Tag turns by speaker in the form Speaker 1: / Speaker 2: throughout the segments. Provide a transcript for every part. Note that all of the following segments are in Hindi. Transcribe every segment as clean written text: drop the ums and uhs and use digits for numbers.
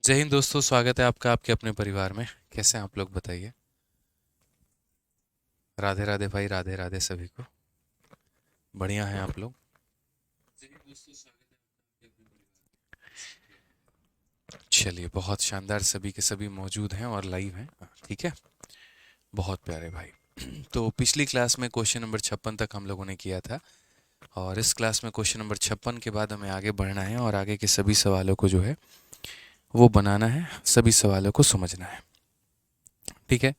Speaker 1: जय हिंद दोस्तों, स्वागत है आपका आपके अपने परिवार में। कैसे हैं आप लोग, बताइए। राधे राधे भाई, राधे राधे सभी को। बढ़िया हैं आप लोग। जय हिंद दोस्तों, स्वागत है आपका आपके अपने परिवार में। चलिए, बहुत शानदार, सभी के सभी मौजूद हैं और लाइव हैं। ठीक है, बहुत प्यारे भाई। तो पिछली क्लास में क्वेश्चन नंबर 56 तक हम लोगों ने किया था, और इस क्लास में क्वेश्चन नंबर 56 के बाद हमें आगे बढ़ना है और आगे के सभी सवालों को जो है वो बनाना है, सभी सवालों को समझना है। ठीक है,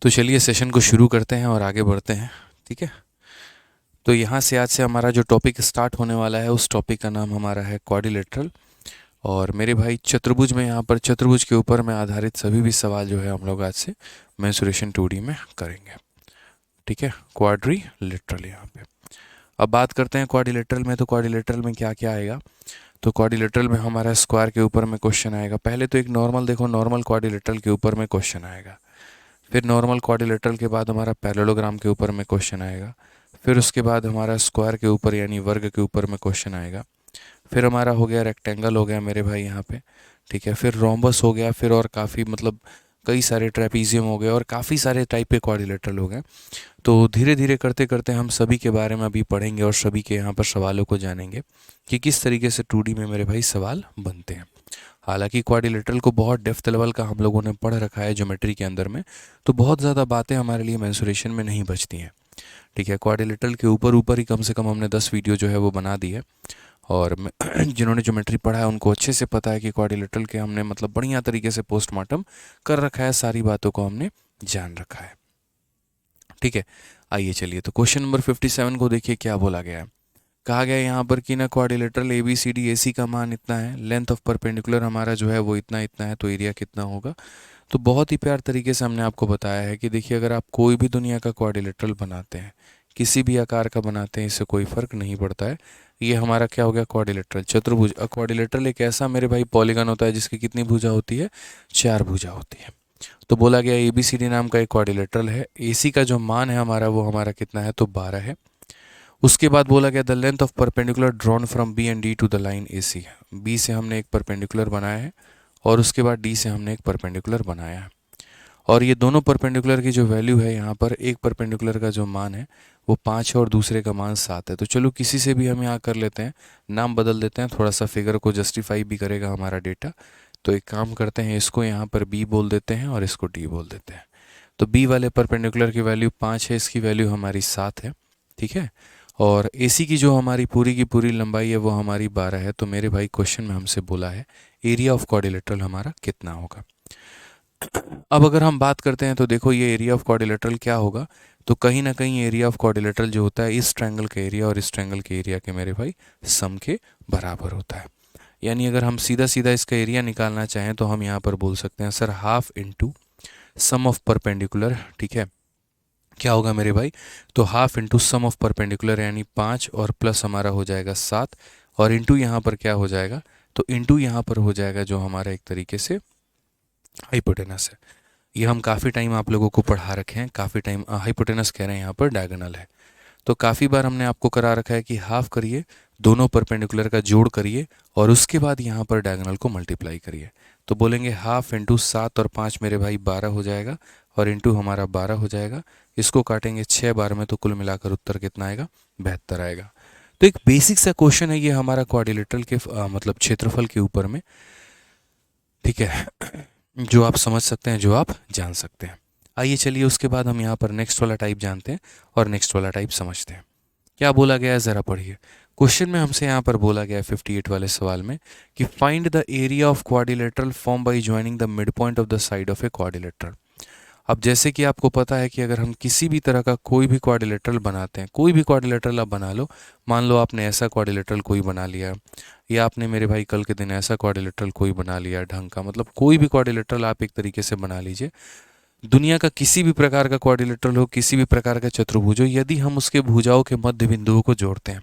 Speaker 1: तो चलिए सेशन को शुरू करते हैं और आगे बढ़ते हैं। ठीक है, तो यहाँ से आज से हमारा जो टॉपिक स्टार्ट होने वाला है, उस टॉपिक का नाम हमारा है क्वाड्रिलेटरल। और मेरे भाई चतुर्भुज में, यहाँ पर चतुर्भुज के ऊपर में आधारित सभी भी सवाल जो है हम लोग आज से मेंसुरेशन 2D में करेंगे। ठीक है, क्वाड्रिलेटरल यहाँ पे। अब बात करते हैं क्वाड्रिलेटरल में। तो क्वाड्रिलेटरल में क्या क्या आएगा? तो क्वाड्रिलेटरल में हमारा स्क्वायर के ऊपर में क्वेश्चन आएगा। पहले तो एक नॉर्मल, देखो नॉर्मल क्वाड्रिलेटरल के ऊपर में क्वेश्चन आएगा। फिर नॉर्मल क्वाड्रिलेटरल के बाद हमारा पैरेललोग्राम के ऊपर में क्वेश्चन आएगा। फिर उसके बाद हमारा स्क्वायर के ऊपर यानी वर्ग के ऊपर में क्वेश्चन आएगा। फिर हमारा हो गया रेक्टेंगल, हो गया मेरे भाई यहाँ पे। ठीक है, फिर रोम्बस हो गया, फिर और काफ़ी मतलब कई सारे ट्रेपीजियम हो गए और काफ़ी सारे टाइप के क्वाड्रिलेटरल हो गए। तो धीरे धीरे करते करते हम सभी के बारे में अभी पढ़ेंगे और सभी के यहाँ पर सवालों को जानेंगे कि किस तरीके से 2D में मेरे भाई सवाल बनते हैं। हालांकि क्वाड्रिलेटरल को बहुत डेप्थ लेवल का हम लोगों ने पढ़ रखा है ज्योमेट्री के अंदर में, तो बहुत ज़्यादा बातें हमारे लिए मेंसुरेशन में नहीं बचती हैं। ठीक है, क्वाड्रिलेटरल के ऊपर ऊपर ही कम से कम हमने 10 वीडियो जो है वो बना दी है। और जिन्होंने ज्योमेट्री पढ़ा है उनको अच्छे से पता है कि क्वाड्रिलेटरल के हमने मतलब बढ़िया तरीके से पोस्टमार्टम कर रखा है, सारी बातों को हमने जान रखा है। ठीक है, आइए चलिए, तो क्वेश्चन नंबर 57 को देखिए क्या बोला गया है। कहा गया है यहाँ पर कि ना quadrilateral A B C D A C का मान इतना है, लेंथ ऑफ परपेंडिकुलर हमारा जो है वो इतना इतना है, तो एरिया कितना होगा। तो बहुत ही प्यार तरीके से हमने आपको बताया है कि देखिए, अगर आप कोई भी दुनिया का क्वाड्रिलेटरल बनाते हैं, किसी भी आकार का बनाते हैं, इससे कोई फ़र्क नहीं पड़ता है। ये हमारा क्या हो गया, क्वाड्रिलेटरल चतुर्भुज। क्वाड्रिलेटरल एक ऐसा मेरे भाई पॉलीगन होता है जिसकी कितनी भुजा होती है, 4 भुजा होती है। तो बोला गया ए बी सी डी नाम का एक क्वाड्रिलेटरल है, ए सी का जो मान है हमारा वो हमारा कितना है, तो 12 है। उसके बाद बोला गया the length of perpendicular drawn from B and D to the line A C. बी से हमने एक परपेंडिकुलर बनाया है और उसके बाद डी से हमने एक परपेंडिकुलर बनाया है। और ये दोनों परपेंडिकुलर की जो वैल्यू है, यहाँ पर एक परपेंडिकुलर का जो मान है वो 5 है और दूसरे का मान 7 है। तो चलो किसी से भी हम यहाँ कर लेते हैं, नाम बदल देते हैं, थोड़ा सा फिगर को जस्टिफाई भी करेगा हमारा डेटा। तो एक काम करते हैं, इसको यहाँ पर बी बोल देते हैं और इसको डी बोल देते हैं। तो बी वाले परपेंडिकुलर की वैल्यू 5 है, इसकी वैल्यू हमारी 7 है। ठीक है, और एसी की जो हमारी पूरी की पूरी लंबाई है वो हमारी 12 है। तो मेरे भाई क्वेश्चन में हमसे बोला है एरिया ऑफ क्वाड्रिलेटरल हमारा कितना होगा। अब अगर हम बात करते हैं तो देखो ये एरिया ऑफ क्वाड्रिलेटरल क्या होगा। तो कहीं ना कहीं एरिया ऑफ क्वाड्रिलेटरल जो होता है इस ट्रायंगल का एरिया और इस ट्रायंगल के एरिया के मेरे भाई सम के बराबर होता है। यानी अगर हम सीधा सीधा इसका एरिया निकालना चाहें तो हम यहाँ पर बोल सकते हैं sir half into sum of perpendicular. ठीक है, क्या होगा मेरे भाई, तो half into sum of perpendicular यानी 5 और प्लस हमारा हो जाएगा 7, और इंटू यहाँ पर क्या हो जाएगा, तो इंटू यहाँ पर हो जाएगा जो हमारा एक तरीके से हाइपोटेनस है। ये हम काफ़ी टाइम आप लोगों को पढ़ा रखे हैं, काफ़ी टाइम हाइपोटेनस कह रहे हैं, यहाँ पर डायगोनल है। तो काफ़ी बार हमने आपको करा रखा है कि हाफ करिए, दोनों परपेंडिकुलर का जोड़ करिए और उसके बाद यहाँ पर डायगोनल को मल्टीप्लाई करिए। तो बोलेंगे हाफ इंटू 7 और 5 मेरे भाई 12 हो जाएगा, और इंटू हमारा 12 हो जाएगा। इसको काटेंगे 6 बार में तो कुल मिलाकर उत्तर कितना आएगा, 72 आएगा। तो एक बेसिक सा क्वेश्चन है ये हमारा क्वाड्रिलेटरल के मतलब क्षेत्रफल के ऊपर में। ठीक है, जो आप समझ सकते हैं, जो आप जान सकते हैं। आइए चलिए उसके बाद हम यहाँ पर नेक्स्ट वाला टाइप जानते हैं और नेक्स्ट वाला टाइप समझते हैं। क्या बोला गया है ज़रा पढ़िए। क्वेश्चन में हमसे यहाँ पर बोला गया है 58 वाले सवाल में कि find the area of quadrilateral form by joining the mid point of the side of a quadrilateral. अब जैसे कि आपको पता है कि अगर हम किसी भी तरह का कोई भी क्वाड्रिलेटरल बनाते हैं, कोई भी क्वाड्रिलेटरल आप बना लो, मान लो आपने ऐसा क्वाड्रिलेटरल कोई बना लिया, या आपने मेरे भाई कल के दिन ऐसा क्वाड्रिलेटरल कोई बना लिया ढंग का, मतलब कोई भी क्वाड्रिलेटरल आप एक तरीके से बना लीजिए। दुनिया का किसी भी प्रकार का क्वाड्रिलेटरल हो, किसी भी प्रकार का चतुर्भुज हो, यदि हम उसके भुजाओं के मध्य बिंदुओं को जोड़ते हैं,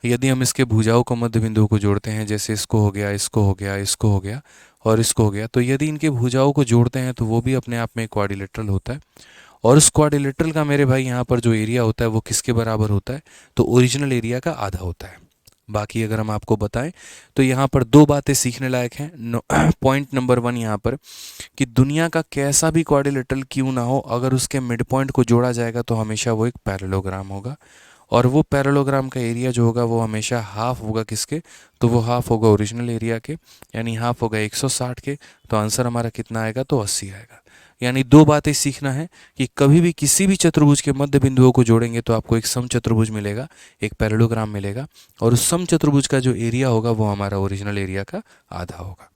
Speaker 1: यदि हम इसके भुजाओं को मध्य बिंदुओं को जोड़ते हैं, जैसे इसको हो गया, इसको हो गया, इसको हो गया और इसको हो गया, तो यदि इनके भुजाओं को जोड़ते हैं तो वो भी अपने आप में क्वाड्रिलेटरल होता है। और उस क्वाड्रिलेटरल का मेरे भाई यहाँ पर जो एरिया होता है वो किसके बराबर होता है, तो ओरिजिनल एरिया का आधा होता है। बाकी अगर हम आपको बताएं तो यहाँ पर दो बातें सीखने लायक हैं। पॉइंट नंबर 1 यहाँ पर कि दुनिया का कैसा भी क्वाड्रिलेटरल क्यों ना हो, अगर उसके मिड पॉइंट को जोड़ा जाएगा तो हमेशा वो एक पैरेललोग्राम होगा, और वो पैरेललोग्राम का एरिया जो होगा वो हमेशा हाफ होगा किसके, तो वो हाफ होगा ओरिजिनल एरिया के, यानी हाफ होगा 160 के। तो आंसर हमारा कितना आएगा, तो 80 आएगा। यानी दो बातें सीखना है कि कभी भी किसी भी चतुर्भुज के मध्य बिंदुओं को जोड़ेंगे तो आपको एक समचतुर्भुज मिलेगा, एक पैरेललोग्राम मिलेगा, और उस समचतुर्भुज का जो एरिया होगा वो हमारा ओरिजिनल एरिया का आधा होगा।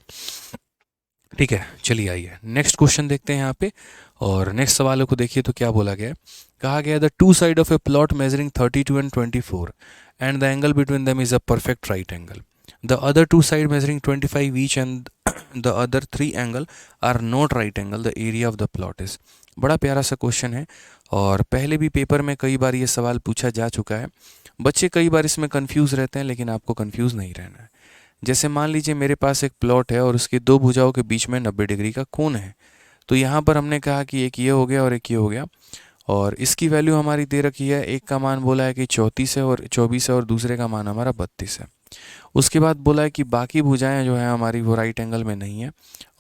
Speaker 1: ठीक है, चलिए आइए नेक्स्ट क्वेश्चन देखते हैं यहाँ पे। और नेक्स्ट सवालों को देखिए तो क्या बोला गया है। कहा गया the two side of a plot measuring 32 and 24 and the angle between them is a perfect right angle. The other two side measuring 25 each and the other three angle are not right angle, the area of the plot is. बड़ा प्यारा सा क्वेश्चन है, और पहले भी पेपर में कई बार ये सवाल पूछा जा चुका है। बच्चे कई बार इसमें कंफ्यूज रहते हैं, लेकिन आपको कंफ्यूज नहीं रहना है। जैसे मान लीजिए मेरे पास एक प्लॉट है और उसकी दो भुजाओं के बीच में 90 डिग्री का कोण है। तो यहाँ पर हमने कहा कि एक ये हो गया और एक ये हो गया, और इसकी वैल्यू हमारी दे रखी है। एक का मान बोला है कि 34 है और 24 है, और दूसरे का मान हमारा 32 है। उसके बाद बोला है कि बाकी भुजाएं जो है हमारी वो राइट एंगल में नहीं है,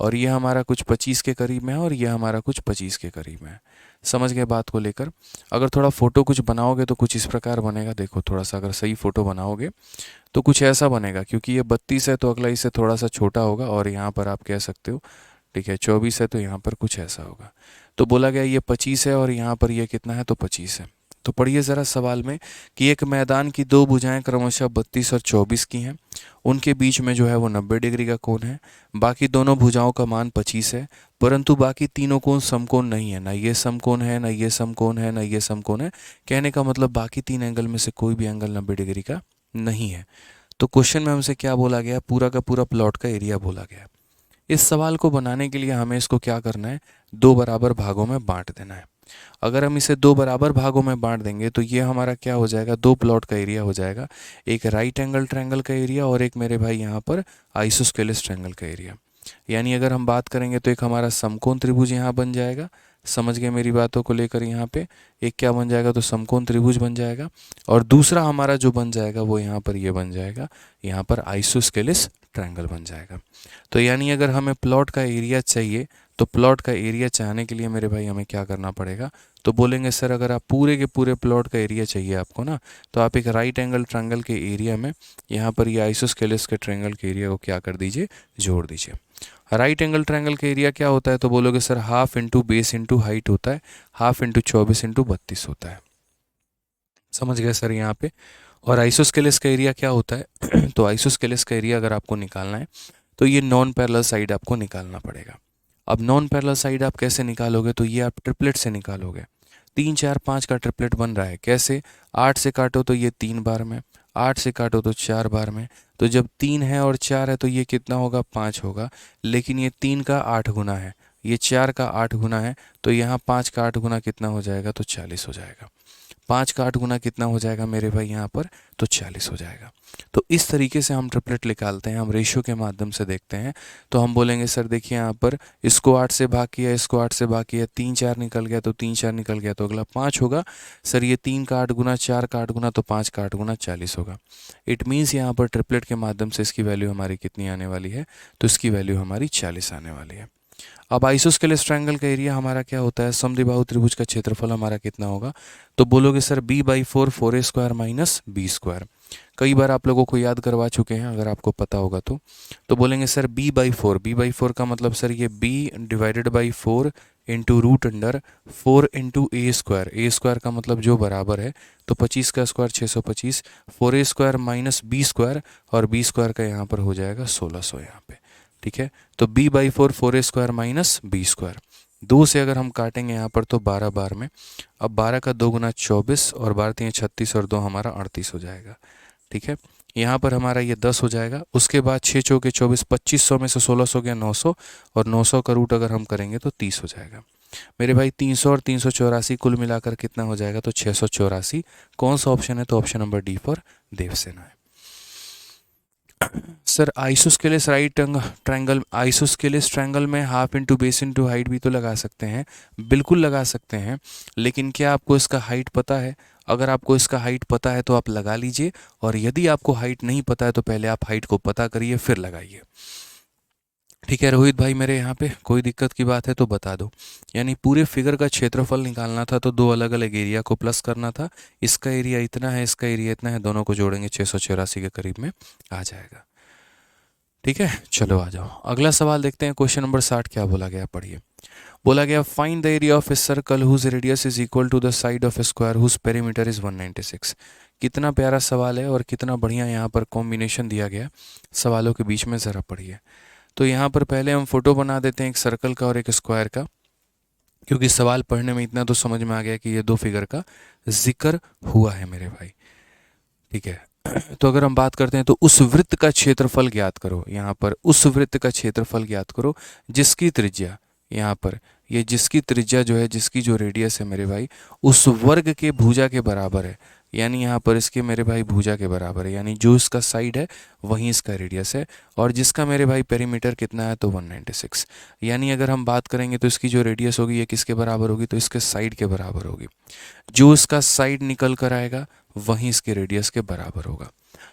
Speaker 1: और ये हमारा कुछ 25 के करीब में है और ये हमारा कुछ 25 के करीब में है। समझ गए बात को लेकर। अगर थोड़ा फोटो कुछ बनाओगे तो कुछ इस प्रकार बनेगा। देखो थोड़ा सा अगर सही फोटो बनाओगे तो कुछ ऐसा बनेगा, क्योंकि ये 32 है तो अगला इससे थोड़ा सा छोटा होगा, और यहाँ पर आप कह सकते हो, ठीक है, 24 है तो यहाँ पर कुछ ऐसा होगा। तो बोला गया ये 25 है और यहाँ पर ये कितना है, तो 25 है। तो पढ़िए ज़रा सवाल में कि एक मैदान की दो भुजाएं क्रमशः 32 और 24 की हैं, उनके बीच में जो है वो 90 डिग्री का कोण है। बाकी दोनों भुजाओं का मान 25 है, परंतु बाकी तीनों कोण समकोण नहीं है, ना ये समकोण है, ना ये समकोण है, ना ये समकोण है। कहने का मतलब बाकी तीन एंगल में से कोई भी एंगल 90 डिग्री का नहीं है। तो क्वेश्चन में हमसे क्या बोला गया, पूरा का पूरा प्लॉट का एरिया बोला गया। इस सवाल को बनाने के लिए हमें इसको क्या करना है, दो बराबर भागों में बांट देना है। अगर हम इसे दो बराबर भागों में बांट देंगे तो ये हमारा क्या हो जाएगा, दो प्लॉट का एरिया हो जाएगा। एक राइट एंगल ट्रायंगल का एरिया और एक मेरे भाई यहाँ पर आइसोस्केलेस ट्रायंगल का एरिया। यानी अगर हम बात करेंगे तो एक हमारा समकोण त्रिभुज यहाँ बन जाएगा। समझ गए मेरी बातों को लेकर। यहाँ पे एक क्या बन जाएगा, तो समकोण त्रिभुज बन जाएगा, और दूसरा हमारा जो बन जाएगा वो यहाँ पर ये बन जाएगा, यहाँ पर आइसोस्केलेस ट्रायंगल बन जाएगा। तो यानी अगर हमें प्लॉट का एरिया चाहिए तो प्लॉट का एरिया चाहने के लिए मेरे भाई हमें क्या करना पड़ेगा, तो बोलेंगे सर अगर आप पूरे के पूरे प्लॉट का एरिया चाहिए आपको ना, तो आप एक राइट एंगल ट्रायंगल के एरिया में यहाँ पर ये आइसोस्केलेस के ट्रायंगल के एरिया को क्या कर दीजिए, जोड़ दीजिए। राइट एंगल ट्रायंगल का एरिया क्या होता है, तो बोलोगे sir half into base into height होता है, हाफ इंटू 24 इंटू 32 होता है। समझ गए सर यहाँ पे। और आइसोस्केलेस का एरिया क्या होता है तो आइसोस्केलेस का एरिया अगर आपको निकालना है तो ये नॉन पैरेलल साइड आपको निकालना पड़ेगा। अब नॉन पैरेलल साइड आप कैसे निकालोगे, तो ये आप ट्रिपलेट से निकालोगे। 3 4 5 का ट्रिपलेट बन रहा है, कैसे, 8 से काटो तो ये 3 बार में, 8 से काटो तो 4 बार में। तो जब 3 है और 4 है तो ये कितना होगा, 5 होगा। लेकिन ये 3 का 8 गुना है, ये 4 का 8 गुना है, तो यहाँ 5 का 8 गुना कितना हो जाएगा, तो 40 हो जाएगा। 5 का 8 गुना कितना हो जाएगा मेरे भाई यहाँ पर, तो 40 हो जाएगा। तो इस तरीके से हम ट्रिपलेट निकालते हैं, हम रेशियो के माध्यम से देखते हैं। तो हम बोलेंगे सर देखिए यहाँ पर इसको 8 से भाग किया, इसको 8 से भाग किया, 3 4 निकल गया, तो 3 4 निकल गया, तो अगला 5 होगा। सर ये 3 का 8 गुना, 4 का 8 गुना, तो 5 का 8 गुना 40 होगा। इट मीन्स यहाँ पर ट्रिपलेट के माध्यम से इसकी वैल्यू हमारी कितनी आने वाली है, तो इसकी वैल्यू हमारी 40 आने वाली है। अब आइसोस्केलेस ट्रायंगल का एरिया हमारा क्या होता है, समद्विबाहु त्रिभुज का क्षेत्रफल हमारा कितना होगा, तो बोलोगे sir b/4 4a square minus B square. कई बार आप लोगों को याद करवा चुके हैं अगर आपको पता होगा तो बोलेंगे सर b/4 का मतलब सर ये b divided by 4 into root under 4 into A square का मतलब जो बराबर है, तो 25 का square 625, 4a square minus B square, और बी स्क्वायर का यहाँ पर हो जाएगा 1600 यहाँ पे। ठीक है, तो b/4 4a square minus B square, 2 से अगर हम काटेंगे यहाँ पर तो 12 बार में। अब 12 का 2 गुना 24, और 12 3 36, और 2 हमारा 38 हो जाएगा। ठीक है, यहाँ पर हमारा ये 10 हो जाएगा। उसके बाद 6 चौके 24, 2500 में से 1600 गया 900, और 900 का रूट अगर हम करेंगे तो 30 हो जाएगा। मेरे भाई 300 और 384 कुल मिलाकर कितना हो जाएगा, तो 684। कौन सा ऑप्शन है, तो option number D for Devasena है। सर आइसोस्केलेस ट्रायंगल में half into base into height भी तो लगा सकते हैं, बिल्कुल लगा सकते हैं, लेकिन क्या आपको इसका हाइट पता है। अगर आपको इसका हाइट पता है तो आप लगा लीजिए, और यदि आपको हाइट नहीं पता है तो पहले आप हाइट को पता करिए फिर लगाइए। ठीक है रोहित भाई, मेरे यहाँ पे कोई दिक्कत की बात है तो बता दो। यानी पूरे फिगर का क्षेत्रफल निकालना था तो दो अलग अलग एरिया को प्लस करना था। इसका एरिया इतना है, इसका एरिया इतना है, दोनों को जोड़ेंगे 684 के करीब में आ जाएगा। ठीक है, चलो आ जाओ अगला सवाल देखते हैं। क्वेश्चन नंबर 60 क्या बोला गया, पढ़िए। बोला गया find the area of a circle whose radius is equal to the side of a square whose perimeter is 196। कितना प्यारा सवाल है और कितना बढ़िया यहाँ पर कॉम्बिनेशन दिया गया सवालों के बीच में, ज़रा पढ़िए। तो यहाँ पर पहले हम फोटो बना देते हैं एक सर्कल का और एक स्क्वायर का, क्योंकि सवाल पढ़ने में इतना तो समझ में आ गया कि ये दो फिगर का जिक्र हुआ है मेरे भाई। ठीक है, तो अगर हम बात करते हैं तो उस वृत्त का क्षेत्रफल ज्ञात करो। यहाँ पर उस वृत्त का क्षेत्रफल ज्ञात करो जिसकी त्रिज्या, यहाँ पर ये जिसकी त्रिज्या जो है, जिसकी जो रेडियस है मेरे भाई, उस वर्ग के भुजा के बराबर है। यानी यहाँ पर इसके मेरे भाई भुजा के बराबर है, यानी जो इसका साइड है वहीं इसका रेडियस है, और जिसका मेरे भाई पेरीमीटर कितना है तो 196। यानी अगर हम बात करेंगे तो इसकी जो रेडियस होगी ये किसके बराबर होगी, तो इसके साइड के बराबर होगी। जो इसका साइड निकल कर आएगा वहीं इसके रेडियस के बराबर होगा।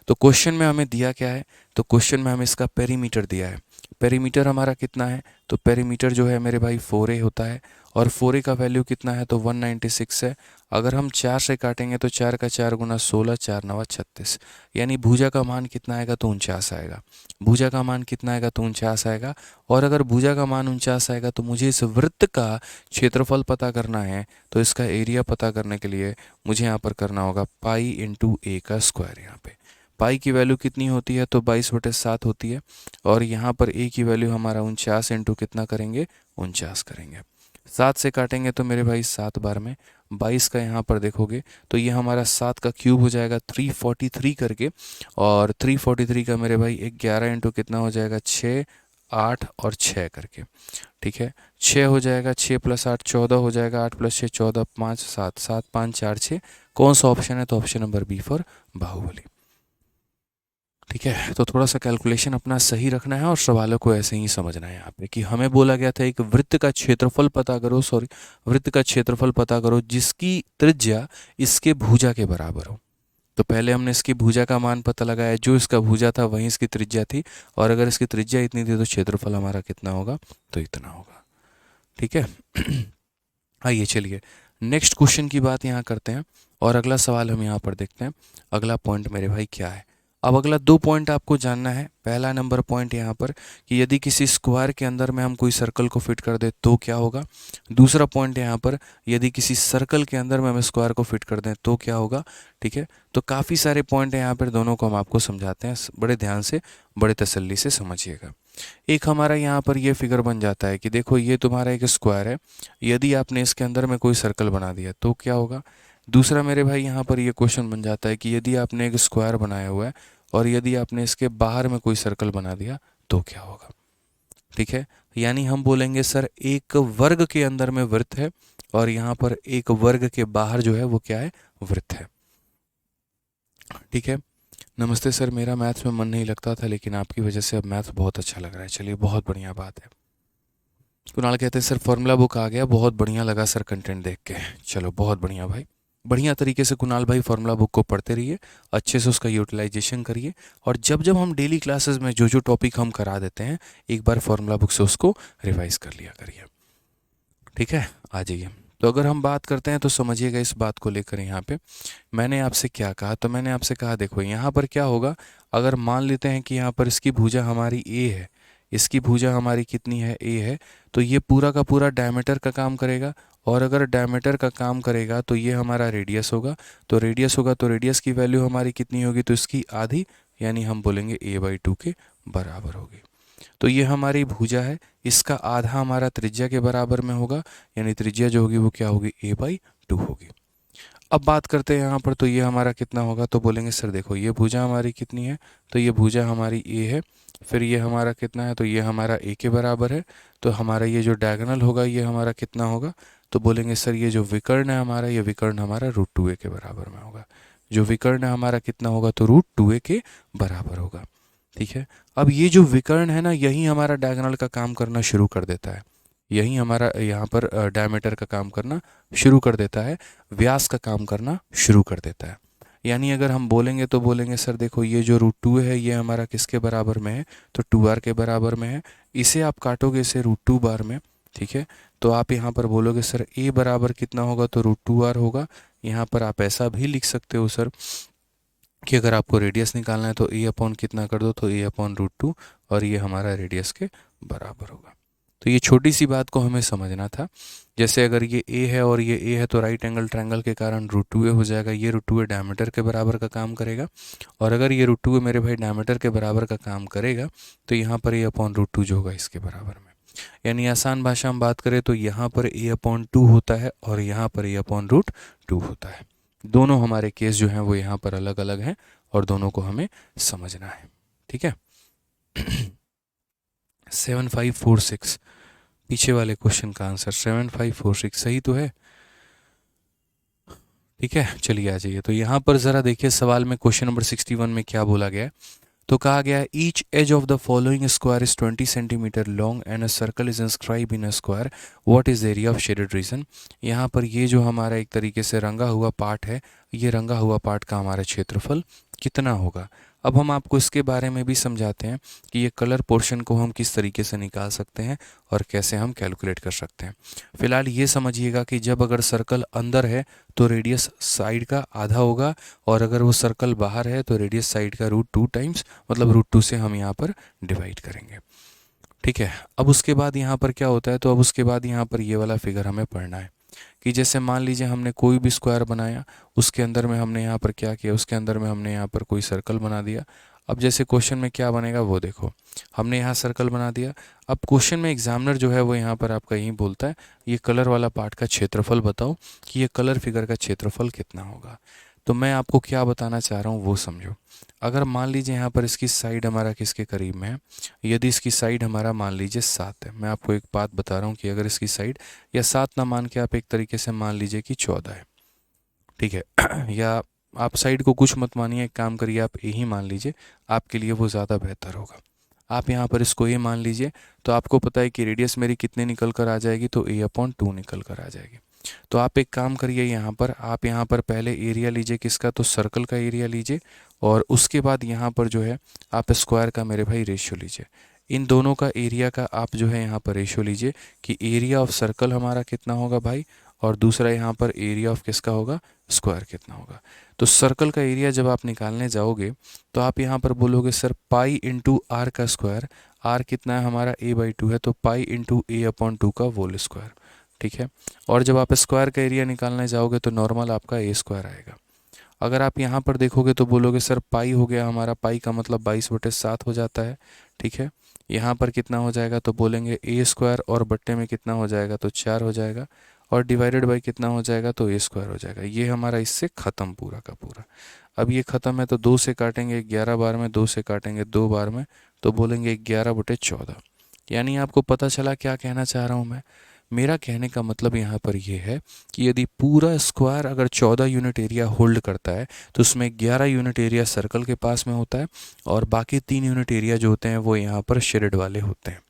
Speaker 1: तो क्वेश्चन में हमें दिया क्या है, तो क्वेश्चन में हमें इसका पेरीमीटर दिया है। पेरीमीटर हमारा कितना है, तो पेरीमीटर जो है मेरे भाई 4a होता है, और 4a का वैल्यू कितना है तो 196 है। अगर हम 4 से काटेंगे तो 4 का 4 गुना 16, 4 नवा 36, यानी भुजा का मान कितना आएगा तो 49 आएगा। भुजा का मान कितना आएगा तो 49 आएगा। और अगर भुजा का मान 49 आएगा तो मुझे इस वृत्त का क्षेत्रफल पता करना है, तो इसका एरिया पता करने के लिए मुझे यहाँ पर करना होगा पाई इंटू ए का स्क्वायर। यहाँ पे पाई की वैल्यू कितनी होती है तो 22/7 होती है, और यहाँ पर ए की वैल्यू हमारा 49 इंटू कितना करेंगे, 49 करेंगे। 7 से काटेंगे तो मेरे भाई 7 बार में 22 का यहाँ पर देखोगे तो ये हमारा 7 का क्यूब हो जाएगा 343 करके, और 343 का मेरे भाई 11 इंटू कितना हो जाएगा 6, 8 और 6 करके। ठीक है, 6 हो जाएगा, 6 + 8 14 हो जाएगा, 8 + 6 14, 5 7, 7 5 4 6। कौन सा ऑप्शन है, तो option number B for Baahubali. ठीक है, तो थोड़ा सा कैलकुलेशन अपना सही रखना है और सवालों को ऐसे ही समझना है। यहाँ पे कि हमें बोला गया था एक वृत्त का क्षेत्रफल पता करो, वृत्त का क्षेत्रफल पता करो जिसकी त्रिज्या इसके भुजा के बराबर हो। तो पहले हमने इसकी भुजा का मान पता लगाया, जो इसका भुजा था वहीं इसकी त्रिज्या थी, और अगर इसकी त्रिज्या इतनी थी तो क्षेत्रफल हमारा कितना होगा, तो इतना होगा। ठीक है, आइए चलिए नेक्स्ट क्वेश्चन की बात यहाँ करते हैं, और अगला सवाल हम यहाँ पर देखते हैं। अगला पॉइंट मेरे भाई क्या है। अब अगला 2 पॉइंट आपको जानना है। पहला नंबर पॉइंट यहाँ पर कि यदि किसी स्क्वायर के अंदर में हम कोई सर्कल को फिट कर दें तो क्या होगा। दूसरा पॉइंट यहाँ पर यदि किसी सर्कल के अंदर में हम स्क्वायर को फिट कर दें तो क्या होगा। ठीक है, तो काफ़ी सारे पॉइंट हैं यहाँ पर, दोनों को हम आपको समझाते हैं, बड़े ध्यान से बड़े तसल्ली से समझिएगा। एक हमारा यहाँ पर ये फिगर बन जाता है कि देखो ये तुम्हारा एक स्क्वायर है, यदि आपने इसके अंदर में कोई सर्कल बना दिया तो क्या होगा। दूसरा मेरे भाई यहाँ पर ये क्वेश्चन बन जाता है कि यदि आपने एक स्क्वायर बनाया हुआ है और यदि आपने इसके बाहर में कोई सर्कल बना दिया तो क्या होगा। ठीक है, यानी हम बोलेंगे सर एक वर्ग के अंदर में वृत्त है और यहाँ पर एक वर्ग के बाहर जो है वो क्या है, वृत्त है। ठीक है, नमस्ते सर, मेरा मैथ्स में मन नहीं लगता था लेकिन आपकी वजह से अब मैथ्स बहुत अच्छा लग रहा है। चलिए बहुत बढ़िया बात है। कुणाल कहते हैं सर फॉर्मूला बुक आ गया, बहुत बढ़िया लगा सर कंटेंट देख के। चलो बहुत बढ़िया भाई, बढ़िया तरीके से कुणाल भाई फॉर्मूला बुक को पढ़ते रहिए, अच्छे से उसका यूटिलाइजेशन करिए, और जब जब हम डेली क्लासेस में जो जो टॉपिक हम करा देते हैं एक बार फॉर्मूला बुक से उसको रिवाइज कर लिया करिए। ठीक है, आ जाइए। तो अगर हम बात करते हैं तो समझिएगा इस बात को लेकर। यहाँ पे मैंने आपसे क्या कहा, तो मैंने आपसे कहा देखो यहाँ पर क्या होगा, अगर मान लेते हैं कि यहाँ पर इसकी भुजा हमारी ए है, इसकी भुजा हमारी कितनी है, ए है, तो ये पूरा का पूरा डायमीटर का काम करेगा, और अगर डायमीटर का काम करेगा तो ये हमारा रेडियस होगा, तो रेडियस होगा तो रेडियस की वैल्यू हमारी कितनी होगी, तो इसकी आधी, यानी हम बोलेंगे a/2 के बराबर होगी। तो ये हमारी भुजा है, इसका आधा हमारा त्रिज्या के बराबर में होगा, यानी त्रिज्या जो होगी वो क्या होगी, a/2 होगी। अब बात करते हैं यहाँ पर, तो ये हमारा कितना होगा, तो बोलेंगे सर देखो ये भुजा हमारी कितनी है, तो ये भुजा हमारी a है, फिर ये हमारा कितना है, तो ये हमारा a के बराबर है, तो हमारा ये जो डायगोनल होगा ये हमारा कितना होगा, तो बोलेंगे सर ये जो विकर्ण है हमारा, ये विकर्ण हमारा √2a के बराबर में होगा। जो विकर्ण है हमारा कितना होगा, तो √2a के बराबर होगा। ठीक है, अब ये जो विकर्ण है ना, यही हमारा डायगोनल का काम करना शुरू कर देता है। यही हमारा यहाँ पर डायमीटर का काम करना शुरू कर देता है, व्यास का काम करना शुरू कर देता है। यानी अगर हम बोलेंगे तो बोलेंगे सर देखो ये जो √2 है ये हमारा किसके बराबर में है, तो 2r के बराबर में है। इसे आप काटोगे इसे √2 बार में, ठीक है, तो आप यहाँ पर बोलोगे सर a बराबर कितना होगा, तो √2r होगा। यहाँ पर आप ऐसा भी लिख सकते हो सर कि अगर आपको रेडियस निकालना है तो a अपॉन कितना कर दो, तो a अपॉन √2, और ये हमारा रेडियस के बराबर होगा। तो ये छोटी सी बात को हमें समझना था। जैसे अगर ये a है और ये a है तो राइट एंगल ट्रायंगल के कारण √2a हो जाएगा। ये √2a डायमीटर के बराबर का काम करेगा, और अगर ये √2a मेरे भाई डायमीटर के बराबर का काम करेगा तो यहाँ पर a अपॉन √2 जो होगा इसके बराबर में। यानी आसान भाषा में बात करें तो यहाँ पर a अपॉन 2 होता है और यहाँ पर a अपॉन √2 होता है। दोनों हमारे केस जो हैं वो यहाँ पर अलग अलग हैं और दोनों को हमें समझना है, ठीक है। 7546 पीछे वाले क्वेश्चन का आंसर 7546 सही तो है, ठीक है। चलिए आ जाइए, तो यहाँ पर ज़रा देखिए सवाल में क्वेश्चन नंबर 61 में क्या बोला गया है। तो कहा गया है each edge of the following square is 20 centimetre long and a circle is inscribe in a square, what is area of shaded region. यहाँ पर ये जो हमारा एक तरीके से रंगा हुआ पार्ट है, ये रंगा हुआ पार्ट का हमारा क्षेत्रफल कितना होगा। अब हम आपको इसके बारे में भी समझाते हैं कि ये कलर पोर्शन को हम किस तरीके से निकाल सकते हैं और कैसे हम कैलकुलेट कर सकते हैं। फिलहाल ये समझिएगा कि जब अगर सर्कल अंदर है तो रेडियस साइड का आधा होगा, और अगर वो सर्कल बाहर है तो रेडियस साइड का √2 टाइम्स, मतलब √2 से हम यहाँ पर डिवाइड करेंगे, ठीक है। अब उसके बाद यहाँ पर क्या होता है, तो अब उसके बाद यहाँ पर ये वाला फिगर हमें पढ़ना है कि जैसे मान लीजिए हमने कोई भी स्क्वायर बनाया, उसके अंदर में हमने यहाँ पर क्या किया, उसके अंदर में हमने यहाँ पर कोई सर्कल बना दिया। अब जैसे क्वेश्चन में क्या बनेगा वो देखो, हमने यहाँ सर्कल बना दिया। अब क्वेश्चन में एग्जामिनर जो है वो यहाँ पर आपका यही बोलता है ये कलर वाला पार्ट का क्षेत्रफल बताओ कि ये कलर फिगर का क्षेत्रफल कितना होगा। तो मैं आपको क्या बताना चाह रहा हूँ वो समझो। अगर मान लीजिए यहाँ पर इसकी साइड हमारा किसके करीब में है, यदि इसकी साइड हमारा मान लीजिए 7 है, मैं आपको एक बात बता रहा हूँ कि अगर इसकी साइड, या 7 ना मान के आप एक तरीके से मान लीजिए कि 14 है, ठीक है। या आप साइड को कुछ मत मानिए, एक काम करिए आप ए ही मान लीजिए, आपके लिए वो ज़्यादा बेहतर होगा। आप यहाँ पर इसको ए मान लीजिए, तो आपको पता है कि रेडियस मेरी कितने निकल कर आ जाएगी, तो a अपॉन 2 निकल कर आ जाएगी। तो आप एक काम करिए, यहाँ पर आप यहाँ पर पहले एरिया लीजिए किसका, तो सर्कल का एरिया लीजिए, और उसके बाद यहाँ पर जो है आप स्क्वायर का मेरे भाई रेशियो लीजिए। इन दोनों का एरिया का आप जो है यहाँ पर रेशियो लीजिए कि एरिया ऑफ सर्कल हमारा कितना होगा भाई, और दूसरा यहाँ पर एरिया ऑफ किसका होगा, स्क्वायर कितना होगा। तो सर्कल का एरिया जब आप निकालने जाओगे तो आप यहाँ पर बोलोगे सर पाई इंटू आर का स्क्वायर, आर कितना है हमारा a/2 है, तो पाई इंटू a/2 का होल स्क्वायर, ठीक है। और जब आप स्क्वायर का एरिया निकालने जाओगे तो नॉर्मल आपका a² आएगा। अगर आप यहाँ पर देखोगे तो बोलोगे सर पाई हो गया हमारा, पाई का मतलब 22/7 हो जाता है, ठीक है। यहाँ पर कितना हो जाएगा, तो बोलेंगे a² और बट्टे में कितना हो जाएगा, तो 4 हो जाएगा, और डिवाइडेड बाई कितना हो जाएगा, तो a² हो जाएगा। ये हमारा इससे ख़त्म पूरा का पूरा। अब ये ख़त्म है तो 2 से काटेंगे 11 बार में, 2 से काटेंगे 2 बार में, तो बोलेंगे 11/14। यानी आपको पता चला क्या कहना चाह रहा हूँ मैं। मेरा कहने का मतलब यहाँ पर यह है कि यदि पूरा स्क्वायर अगर 14 यूनिट एरिया होल्ड करता है तो उसमें 11 यूनिट एरिया सर्कल के पास में होता है, और बाकी 3 यूनिट एरिया जो होते हैं वो यहाँ पर शेडेड वाले होते हैं।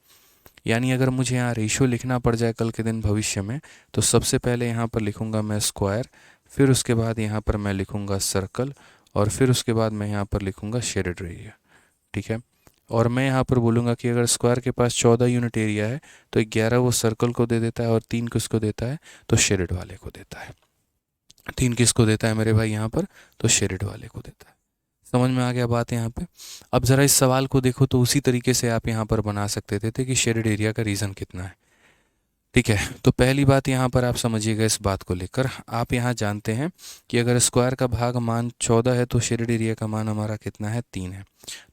Speaker 1: यानी अगर मुझे यहाँ रेशियो लिखना पड़ जाए कल के दिन भविष्य में, तो सबसे पहले यहाँ पर लिखूँगा मैं स्क्वायर, फिर उसके बाद यहाँ पर मैं लिखूँगा सर्कल, और फिर उसके बाद मैं यहाँ पर लिखूँगा शेडेड एरिया, ठीक है। और मैं यहाँ पर बोलूँगा कि अगर स्क्वायर के पास 14 यूनिट एरिया है तो 11 वो सर्कल को दे देता है, और 3 किसको देता है, तो शेडेड वाले को देता है। 3 किसको देता है मेरे भाई यहाँ पर, तो शेडेड वाले को देता है। समझ में आ गया बात यहाँ पे। अब ज़रा इस सवाल को देखो तो उसी तरीके से आप यहाँ पर बना सकते थे कि शेडेड एरिया का रीज़न कितना है, ठीक है। तो पहली बात यहाँ पर आप समझिएगा, इस बात को लेकर आप यहाँ जानते हैं कि अगर स्क्वायर का भाग मान 14 है तो शेडेड एरिया का मान हमारा कितना है, 3 है।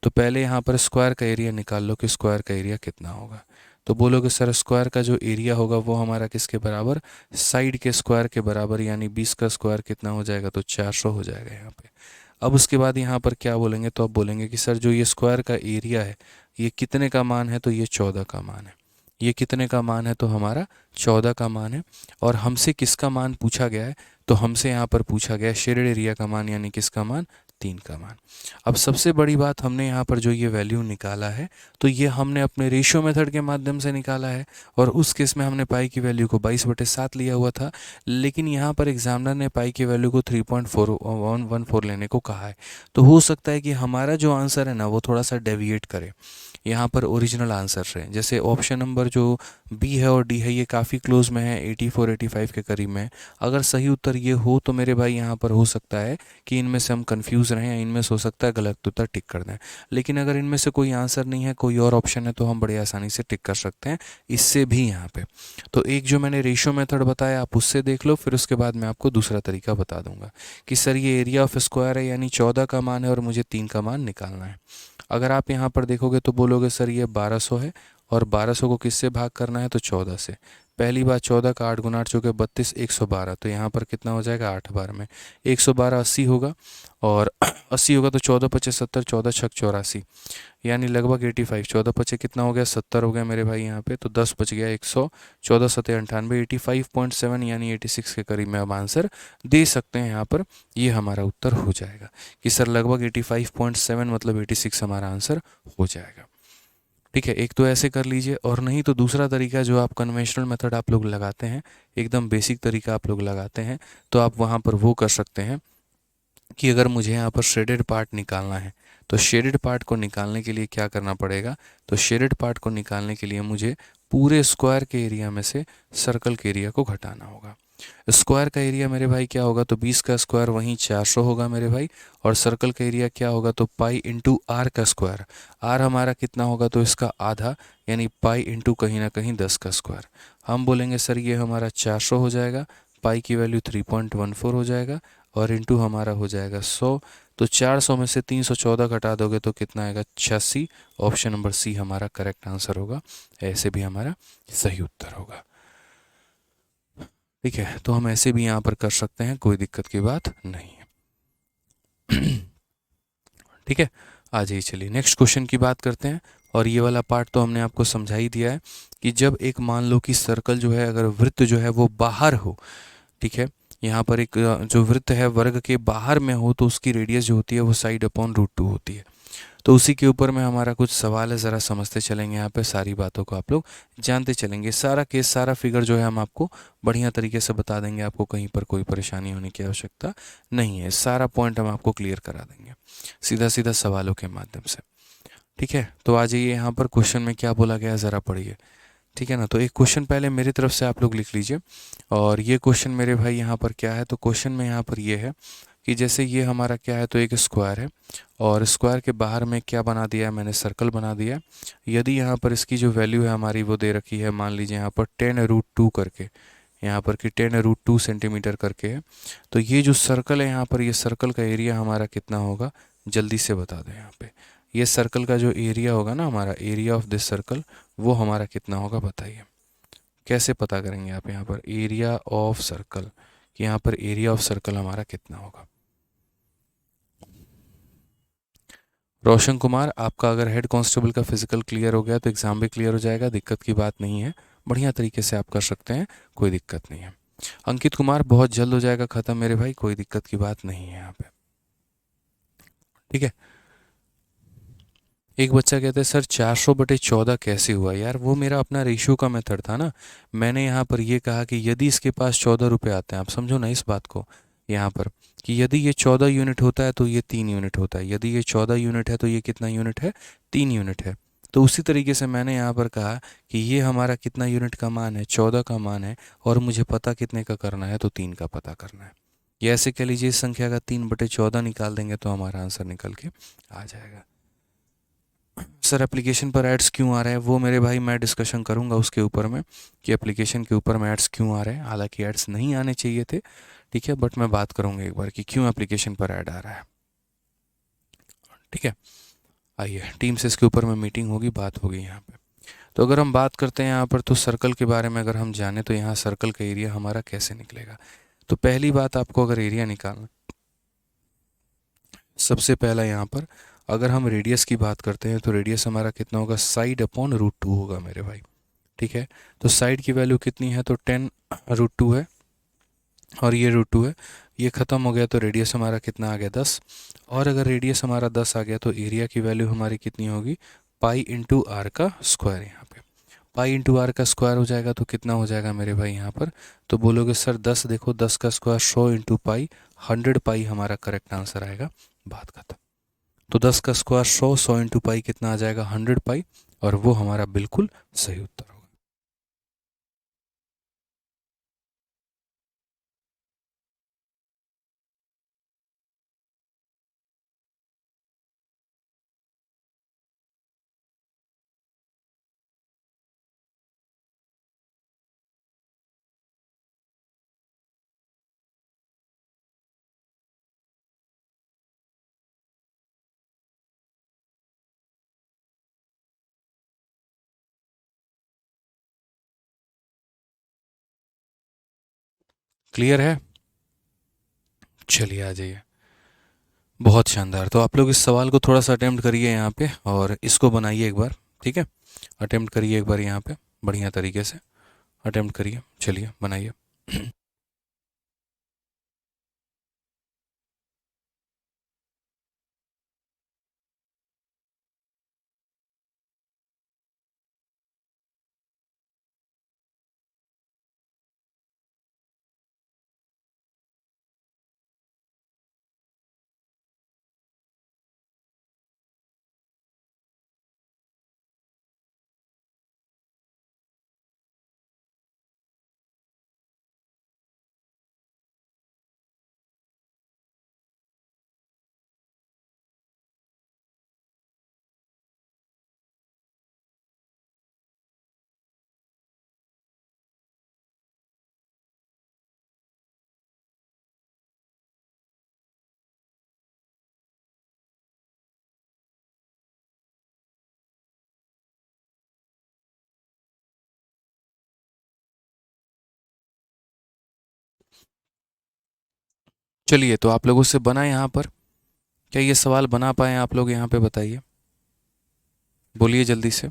Speaker 1: तो पहले यहाँ पर स्क्वायर का एरिया निकाल लो कि स्क्वायर का एरिया कितना होगा। तो बोलोगे सर स्क्वायर का जो एरिया होगा वो हमारा किसके बराबर, साइड के स्क्वायर के बराबर, यानी 20 का स्क्वायर कितना हो जाएगा, तो 400 हो जाएगा यहाँ पे। अब उसके बाद यहाँ पर क्या बोलेंगे, तो अब बोलेंगे कि सर जो ये स्क्वायर का एरिया है ये कितने का मान है, तो ये 14 का मान है। ये कितने का मान है, तो हमारा 14 का मान है। और हमसे किसका मान पूछा गया है, तो हमसे यहाँ पर पूछा गया है शेडेड एरिया का मान, यानी किसका मान, 3 का मान। अब सबसे बड़ी बात, हमने यहाँ पर जो ये वैल्यू निकाला है तो ये हमने अपने रेशियो मेथड के माध्यम से निकाला है, और उस केस में हमने पाई की वैल्यू को 22/7 लिया हुआ था। लेकिन यहाँ पर एग्जामिनर ने पाई की वैल्यू को 3.414 लेने को कहा है। तो हो सकता है कि हमारा जो आंसर है ना वो थोड़ा सा डेविएट करे यहाँ पर ओरिजिनल आंसर से। जैसे ऑप्शन नंबर जो बी है और डी है ये काफ़ी क्लोज में है, 84-85 के करीब में है। अगर सही उत्तर ये हो तो मेरे भाई यहाँ पर हो सकता है कि इनमें से हम कंफ्यूज रहें, इनमें से हो सकता है गलत उत्तर टिक कर दें। लेकिन अगर इनमें से कोई आंसर नहीं है, कोई और ऑप्शन है, तो हम बड़ी आसानी से टिक कर सकते हैं इससे भी यहाँ पे। तो एक जो मैंने रेशियो मेथड बताया आप उससे देख लो, फिर उसके बाद मैं आपको दूसरा तरीका बता दूंगा कि सर ये एरिया ऑफ स्क्वायर है, यानी 14 का मान है और मुझे 3 का मान निकालना है। अगर आप यहाँ पर देखोगे तो बोलोगे सर ये 1200 है, और 1200 को किससे भाग करना है, तो 14 से। पहली बात 14 का 8 गुना 8 चौके 32, 112, तो यहाँ पर कितना हो जाएगा 8 बार में 112 80 होगा, और 80 होगा तो 14 पचे 70, 14 छक 84, यानी लगभग 85। 14 पचे कितना हो गया 70 हो गया मेरे भाई यहाँ पे, तो 10 बच गया 100, 14 सत्ते 98, 85.7 यानी 86 के करीब में अब आंसर दे सकते हैं। यहाँ पर ये हमारा उत्तर हो जाएगा कि सर लगभग 85.7 मतलब 86 हमारा आंसर हो जाएगा। ठीक है, एक तो ऐसे कर लीजिए, और नहीं तो दूसरा तरीका जो आप कन्वेंशनल मेथड आप लोग लगाते हैं, एकदम बेसिक तरीका आप लोग लगाते हैं, तो आप वहाँ पर वो कर सकते हैं कि अगर मुझे यहाँ पर शेडेड पार्ट निकालना है तो शेडेड पार्ट को निकालने के लिए क्या करना पड़ेगा, तो शेडेड पार्ट को निकालने के लिए मुझे पूरे स्क्वायर के एरिया में से सर्कल के एरिया को घटाना होगा। स्क्वायर का एरिया मेरे भाई क्या होगा, तो 20 का स्क्वायर वहीं 400 होगा मेरे भाई, और सर्कल का एरिया क्या होगा, तो पाई इंटू आर का स्क्वायर। आर हमारा कितना होगा, तो इसका आधा, यानी पाई इंटू कहीं ना कहीं 10 का स्क्वायर। हम बोलेंगे सर ये हमारा 400 हो जाएगा, पाई की वैल्यू 3.14 हो जाएगा, और इंटू हमारा हो जाएगा 100। तो 400 में से 314 घटा दोगे तो कितना आएगा 86। ऑप्शन नंबर सी हमारा करेक्ट आंसर होगा, ऐसे भी हमारा सही उत्तर होगा। ठीक है, तो हम ऐसे भी यहाँ पर कर सकते हैं, कोई दिक्कत की बात नहीं है। ठीक है, आ जाइए, चलिए नेक्स्ट क्वेश्चन की बात करते हैं। और ये वाला पार्ट तो हमने आपको समझा ही दिया है कि जब एक मान लो कि सर्कल जो है, अगर वृत्त जो है वो बाहर हो, ठीक है, यहाँ पर एक जो वृत्त है वर्ग के बाहर में हो, तो उसकी रेडियस जो होती है वो साइड अपॉन √2 होती है। तो उसी के ऊपर में हमारा कुछ सवाल है, ज़रा समझते चलेंगे। यहाँ पे सारी बातों को आप लोग जानते चलेंगे, सारा केस सारा फिगर जो है हम आपको बढ़िया तरीके से बता देंगे, आपको कहीं पर कोई परेशानी होने की आवश्यकता नहीं है, सारा पॉइंट हम आपको क्लियर करा देंगे सीधा सीधा सवालों के माध्यम से। ठीक है, तो आ जाइए, यहाँ पर क्वेश्चन में क्या बोला गया ज़रा पढ़िए। ठीक है ना, तो एक क्वेश्चन पहले मेरी तरफ से आप लोग लिख लीजिए। और ये क्वेश्चन मेरे भाई यहाँ पर क्या है, तो क्वेश्चन में यहाँ पर ये है कि जैसे ये हमारा क्या है, तो एक स्क्वायर है, और स्क्वायर के बाहर में क्या बना दिया है, मैंने सर्कल बना दिया है। यदि यहाँ पर इसकी जो वैल्यू है हमारी वो दे रखी है, मान लीजिए यहाँ पर 10√2 करके, यहाँ पर कि 10√2 सेंटीमीटर करके है। तो ये जो सर्कल है यहाँ पर, ये सर्कल का एरिया हमारा कितना होगा, जल्दी से बता दें। यहाँ पे ये सर्कल का जो एरिया होगा ना, हमारा एरिया ऑफ दिस सर्कल, वो हमारा कितना होगा बताइए। कैसे पता करेंगे आप यहाँ पर एरिया ऑफ सर्कल, कि यहाँ पर एरिया ऑफ सर्कल हमारा कितना होगा। रोशन कुमार, आपका अगर हेड कांस्टेबल का फिजिकल क्लियर हो गया तो एग्ज़ाम भी क्लियर हो जाएगा, दिक्कत की बात नहीं है, बढ़िया तरीके से आप कर सकते हैं, कोई दिक्कत नहीं है। अंकित कुमार, बहुत जल्द हो जाएगा ख़त्म मेरे भाई, कोई दिक्कत की बात नहीं है यहाँ पे। ठीक है, एक बच्चा कहता है सर 400/14 कैसे हुआ। यार वो मेरा अपना रेशियो का मेथड था ना, मैंने यहाँ पर ये कहा कि यदि इसके पास 14 रुपये आते हैं, आप समझो ना इस बात को यहाँ पर, कि यदि ये 14 यूनिट होता है तो ये 3 यूनिट होता है, यदि ये 14 यूनिट है तो ये कितना यूनिट है, 3 यूनिट है। तो उसी तरीके से मैंने यहाँ पर कहा कि ये हमारा कितना यूनिट का मान है, 14 का मान है, और मुझे पता कितने का करना है, तो 3 का पता करना है। ये ऐसे कह लीजिए, इस संख्या का 3/14 निकाल देंगे तो हमारा आंसर निकल के आ जाएगा। सर एप्लीकेशन पर एड्स क्यों आ रहे हैं, वो मेरे भाई मैं डिस्कशन करूंगा उसके ऊपर में, कि एप्लीकेशन के ऊपर में एड्स क्यों आ रहे हैं। हालांकि एड्स नहीं आने चाहिए थे, ठीक है, बट मैं बात करूंगा एक बार कि क्यों एप्लीकेशन पर ऐड आ रहा है। ठीक है, आइए टीम से इसके ऊपर में मीटिंग होगी, बात होगी यहाँ पे। तो अगर हम बात करते हैं यहाँ पर, तो सर्कल के बारे में अगर हम जाने, तो यहाँ सर्कल का एरिया हमारा कैसे निकलेगा। तो पहली बात, आपको अगर एरिया निकालना, सबसे पहला यहाँ पर अगर हम रेडियस की बात करते हैं, तो रेडियस हमारा कितना होगा, साइड अपॉन √2 होगा मेरे भाई। ठीक है, तो साइड की वैल्यू कितनी है, तो 10√2 है, और ये √2 है। ये ख़त्म हो गया तो रेडियस हमारा कितना आ गया 10। और अगर रेडियस हमारा 10 आ गया तो एरिया की वैल्यू हमारी कितनी होगी, पाई इंटू आर का स्क्वायर। यहाँ पे पाई इंटू आर का स्क्वायर हो जाएगा तो कितना हो जाएगा मेरे भाई यहाँ पर, तो बोलोगे सर 10, देखो 10 का स्क्वायर 100 इंटू पाई 100 पाई हमारा करेक्ट आंसर आएगा, बात खत्म। तो 10 का स्क्वायर 100, 100 इंटू पाई कितना आ जाएगा 100 पाई, और वो हमारा बिल्कुल सही उत्तर होगा। क्लियर है? चलिए आ जाइए। बहुत शानदार। तो आप लोग इस सवाल को थोड़ा सा अटेम्प्ट करिए यहाँ पे, और इसको बनाइए एक बार, ठीक है? अटेम्प्ट करिए एक बार यहाँ पे बढ़िया तरीके से अटेम्प्ट करिए। चलिए बनाइए। चलिए तो आप लोगों से बना यहाँ पर, क्या ये सवाल बना पाए आप लोग? यहाँ पे बताइए, बोलिए जल्दी से।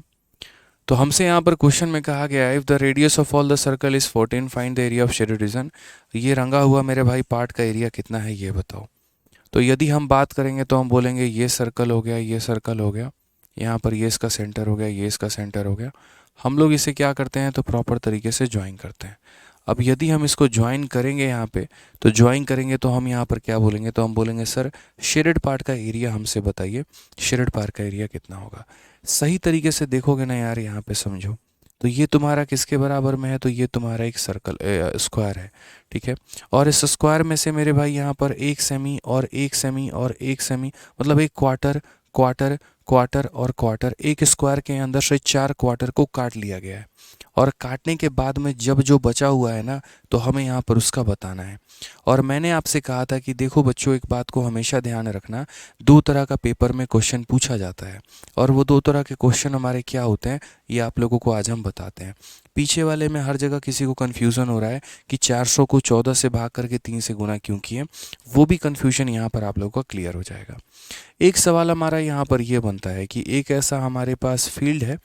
Speaker 1: तो हमसे यहाँ पर क्वेश्चन में कहा गया है, if the radius of all the circle is 14, find the area of shaded reason. ये रंगा हुआ मेरे भाई पार्ट का एरिया कितना है ये बताओ। तो यदि हम बात करेंगे तो हम बोलेंगे ये सर्कल हो गया, ये सर्कल हो गया, यहाँ पर ये इसका सेंटर हो गया, ये इसका सेंटर हो गया। हम लोग इसे क्या करते हैं, तो प्रॉपर तरीके से ज्वाइन करते हैं। अब यदि हम इसको ज्वाइन करेंगे यहाँ पे, तो ज्वाइन करेंगे तो हम यहाँ पर क्या बोलेंगे, तो हम बोलेंगे सर शेडेड पार्ट का एरिया हमसे बताइए, शेडेड पार्ट का एरिया कितना होगा। सही तरीके से देखोगे ना यार, यहाँ पे समझो, तो ये तुम्हारा किसके बराबर में है, तो ये तुम्हारा एक सर्कल स्क्वायर है, ठीक है। और इस स्क्वायर में से मेरे भाई यहाँ पर एक सेमी और एक सेमी और एक सेमी, मतलब एक क्वार्टर क्वार्टर क्वार्टर और क्वार्टर, एक स्क्वायर के अंदर से 4 क्वार्टर को काट लिया गया है। और काटने के बाद में जब जो बचा हुआ है ना, तो हमें यहाँ पर उसका बताना है। और मैंने आपसे कहा था कि देखो बच्चों, एक बात को हमेशा ध्यान रखना, 2 तरह का पेपर में क्वेश्चन पूछा जाता है, और वो 2 तरह के क्वेश्चन हमारे क्या होते हैं, ये आप लोगों को आज हम बताते हैं। पीछे वाले में हर जगह किसी को कन्फ्यूज़न हो रहा है कि 400 को 14 से भाग करके 3 से गुना क्यों किए, वो भी कन्फ्यूजन यहाँ पर आप लोगों का क्लियर हो जाएगा। एक सवाल हमारा यहाँ पर ये बनता है कि एक ऐसा हमारे पास फील्ड है,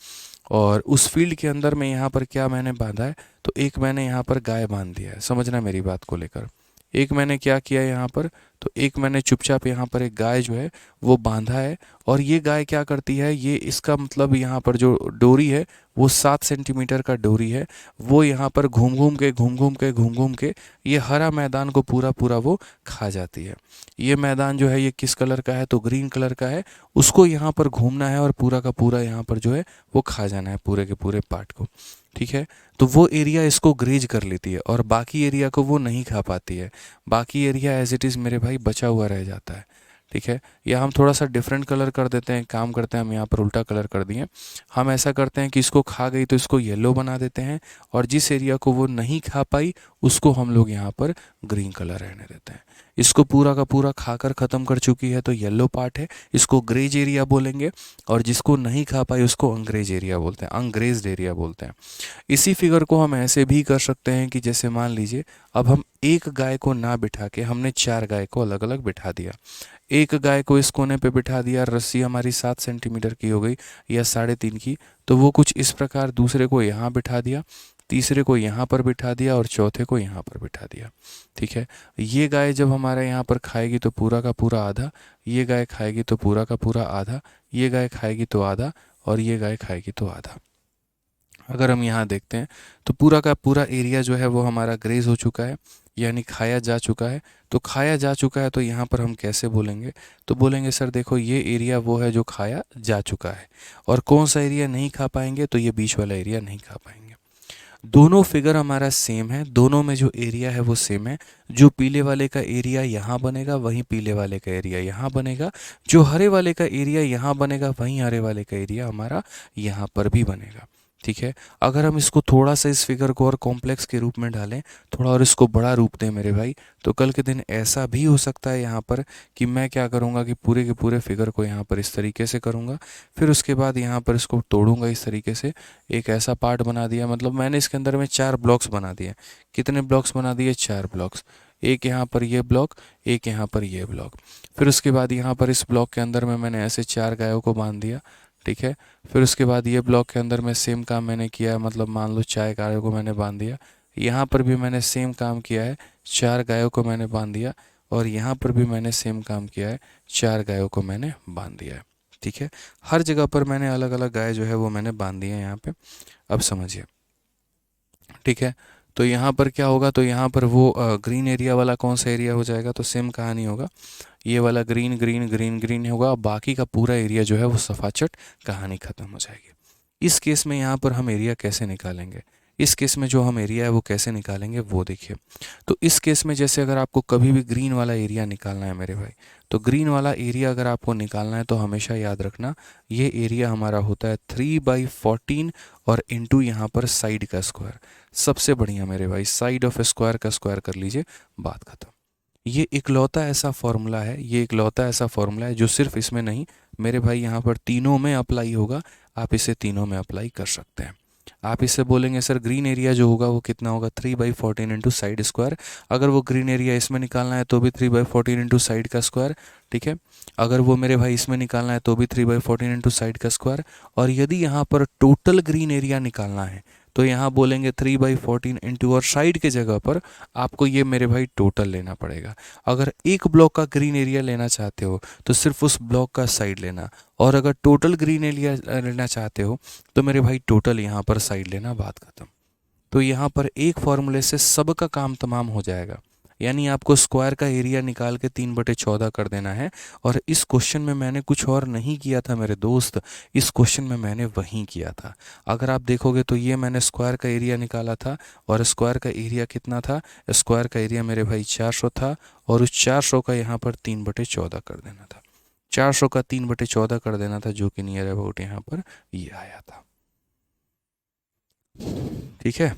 Speaker 1: और उस फील्ड के अंदर में यहाँ पर क्या मैंने बांधा है, तो एक मैंने यहाँ पर गाय बांध दिया है, समझना मेरी बात को लेकर। एक मैंने क्या किया यहाँ पर, तो एक मैंने चुपचाप यहाँ पर एक गाय जो है वो बांधा है। और ये गाय क्या करती है, ये इसका मतलब यहाँ पर जो डोरी है वो 7 सेंटीमीटर का डोरी है, वो यहाँ पर घूम घूम के ये हरा मैदान को पूरा पूरा वो खा जाती है। ये मैदान जो है ये किस कलर का है, तो ग्रीन कलर का है। उसको यहाँ पर घूमना है और पूरा का पूरा यहाँ पर जो है वो खा जाना है पूरे के पूरे पार्ट को, ठीक है। तो वो एरिया इसको ग्रेज कर लेती है और बाकी एरिया को वो नहीं खा पाती है। बाकी एरिया एज इट इज़ मेरे भाई बचा हुआ रह जाता है, ठीक है। या हम थोड़ा सा डिफरेंट कलर कर देते हैं, काम करते हैं हम यहाँ पर उल्टा कलर कर दिए। हम ऐसा करते हैं कि इसको खा गई तो इसको येलो बना देते हैं, और जिस एरिया को वो नहीं खा पाई उसको हम लोग यहाँ पर ग्रीन कलर रहने देते हैं। इसको पूरा का पूरा खाकर ख़त्म कर चुकी है तो येलो पार्ट है, इसको ग्रेज एरिया बोलेंगे। और जिसको नहीं खा पाई उसको अंग्रेज एरिया बोलते हैं, अंग्रेज्ड एरिया बोलते हैं। इसी फिगर को हम ऐसे भी कर सकते हैं कि जैसे मान लीजिए अब हम एक गाय को ना बिठा के हमने 4 गाय को अलग अलग बिठा दिया। एक गाय को इस कोने पे बिठा दिया, रस्सी हमारी 7 सेंटीमीटर की हो गई या 3.5 की, तो वो कुछ इस प्रकार दूसरे को यहाँ बिठा दिया। तीसरे को यहाँ पर बिठा दिया और चौथे को यहाँ पर बिठा दिया। ठीक है, ये गाय जब हमारे यहाँ पर खाएगी तो पूरा का पूरा आधा, ये गाय खाएगी तो पूरा का पूरा आधा, ये गाय खाएगी तो आधा, और ये गाय खाएगी तो आधा। अगर हम यहाँ देखते हैं तो पूरा का पूरा एरिया जो है वो हमारा ग्रेज हो चुका है, यानी खाया जा चुका है। तो खाया जा चुका है तो यहाँ पर हम कैसे बोलेंगे, तो बोलेंगे सर देखो ये एरिया वो है जो खाया जा चुका है, और कौन सा एरिया नहीं खा पाएंगे, तो ये बीच वाला एरिया नहीं खा पाएंगे। दोनों फिगर हमारा सेम है, दोनों में जो एरिया है वो सेम है। जो पीले वाले का एरिया यहाँ बनेगा वहीं पीले वाले का एरिया यहाँ बनेगा, जो हरे वाले का एरिया यहाँ बनेगा वहीं हरे वाले का एरिया हमारा यहाँ पर भी बनेगा। ठीक है, अगर हम इसको थोड़ा सा इस फिगर को और कॉम्प्लेक्स के रूप में डालें, थोड़ा और इसको बड़ा रूप दें मेरे भाई, तो कल के दिन ऐसा भी हो सकता है यहाँ पर कि मैं क्या करूँगा कि पूरे के पूरे फिगर को यहाँ पर इस तरीके से करूँगा, फिर उसके बाद यहाँ पर इसको तोड़ूंगा इस तरीके से, एक ऐसा पार्ट बना दिया, मतलब मैंने इसके अंदर में 4 ब्लॉक्स बना दिए। कितने ब्लॉक्स बना दिए, 4 ब्लॉक्स। एक यहाँ पर ये ब्लॉक, एक यहाँ पर ये ब्लॉक, फिर उसके बाद यहाँ पर इस ब्लॉक के अंदर में मैंने ऐसे 4 गायों को बांध दिया। ठीक है, फिर उसके बाद ये ब्लॉक के अंदर में सेम काम मैंने किया है, मतलब मान लो 4 गायों को मैंने बांध दिया। यहाँ पर भी मैंने सेम काम किया है, 4 गायों को मैंने बांध दिया, और यहाँ पर भी मैंने सेम काम किया है, 4 गायों को मैंने बांध दिया है। ठीक है, हर जगह पर मैंने अलग अलग गाय जो है वो मैंने बांध दी है यहाँ पे। अब समझिए, ठीक है, तो यहाँ पर क्या होगा, तो यहाँ पर वो ग्रीन एरिया वाला कौन सा एरिया हो जाएगा, तो सेम कहानी होगा, ये वाला ग्रीन ग्रीन ग्रीन ग्रीन होगा, बाकी का पूरा एरिया जो है वो सफाचट, कहानी खत्म हो जाएगी। इस केस में यहाँ पर हम एरिया कैसे निकालेंगे, इस केस में जो हम एरिया है वो कैसे निकालेंगे वो देखिए। तो इस केस में जैसे अगर आपको कभी भी ग्रीन वाला एरिया निकालना है मेरे भाई, तो ग्रीन वाला एरिया अगर आपको निकालना है तो हमेशा याद रखना ये एरिया हमारा होता है 3/14 और इंटू यहाँ पर साइड का स्क्वायर। सबसे बढ़िया मेरे भाई, साइड ऑफ स्क्वायर का स्क्वायर कर लीजिए, बात खत्म। ये इकलौता ऐसा फॉर्मूला है, ये इकलौता ऐसा फॉर्मूला है जो सिर्फ इसमें नहीं मेरे भाई यहाँ पर तीनों में अप्लाई होगा। आप इसे तीनों में अप्लाई कर सकते हैं। आप इससे बोलेंगे सर ग्रीन एरिया जो होगा वो कितना होगा, 3/14 इंटू साइड स्क्वायर। अगर वो ग्रीन एरिया इसमें निकालना है तो भी 3/14 इंटू साइड का स्क्वायर। ठीक है, अगर वो मेरे भाई इसमें निकालना है तो भी 3/14 इंटू साइड का स्क्वायर। और यदि यहाँ पर टोटल ग्रीन एरिया निकालना है तो यहाँ बोलेंगे 3/14 इंटू, और साइड के जगह पर आपको ये मेरे भाई टोटल लेना पड़ेगा। अगर एक ब्लॉक का ग्रीन एरिया लेना चाहते हो तो सिर्फ उस ब्लॉक का साइड लेना, और अगर टोटल ग्रीन एरिया लेना चाहते हो तो मेरे भाई टोटल यहाँ पर साइड लेना, बात खत्म। तो यहाँ पर एक फॉर्मूले से सबका काम तमाम हो जाएगा, यानी आपको स्क्वायर का एरिया निकाल के 3/14 कर देना है। और इस क्वेश्चन में मैंने कुछ और नहीं किया था मेरे दोस्त, इस क्वेश्चन में मैंने वही किया था। अगर आप देखोगे तो ये मैंने स्क्वायर का एरिया निकाला था, और स्क्वायर का एरिया कितना था, स्क्वायर का एरिया मेरे भाई 400 था, और उस 400 का यहाँ पर 3/14 कर देना था। 400 का 3/14 कर देना था, जो कि नियर अबाउट यहाँ पर ये आया था। ठीक है,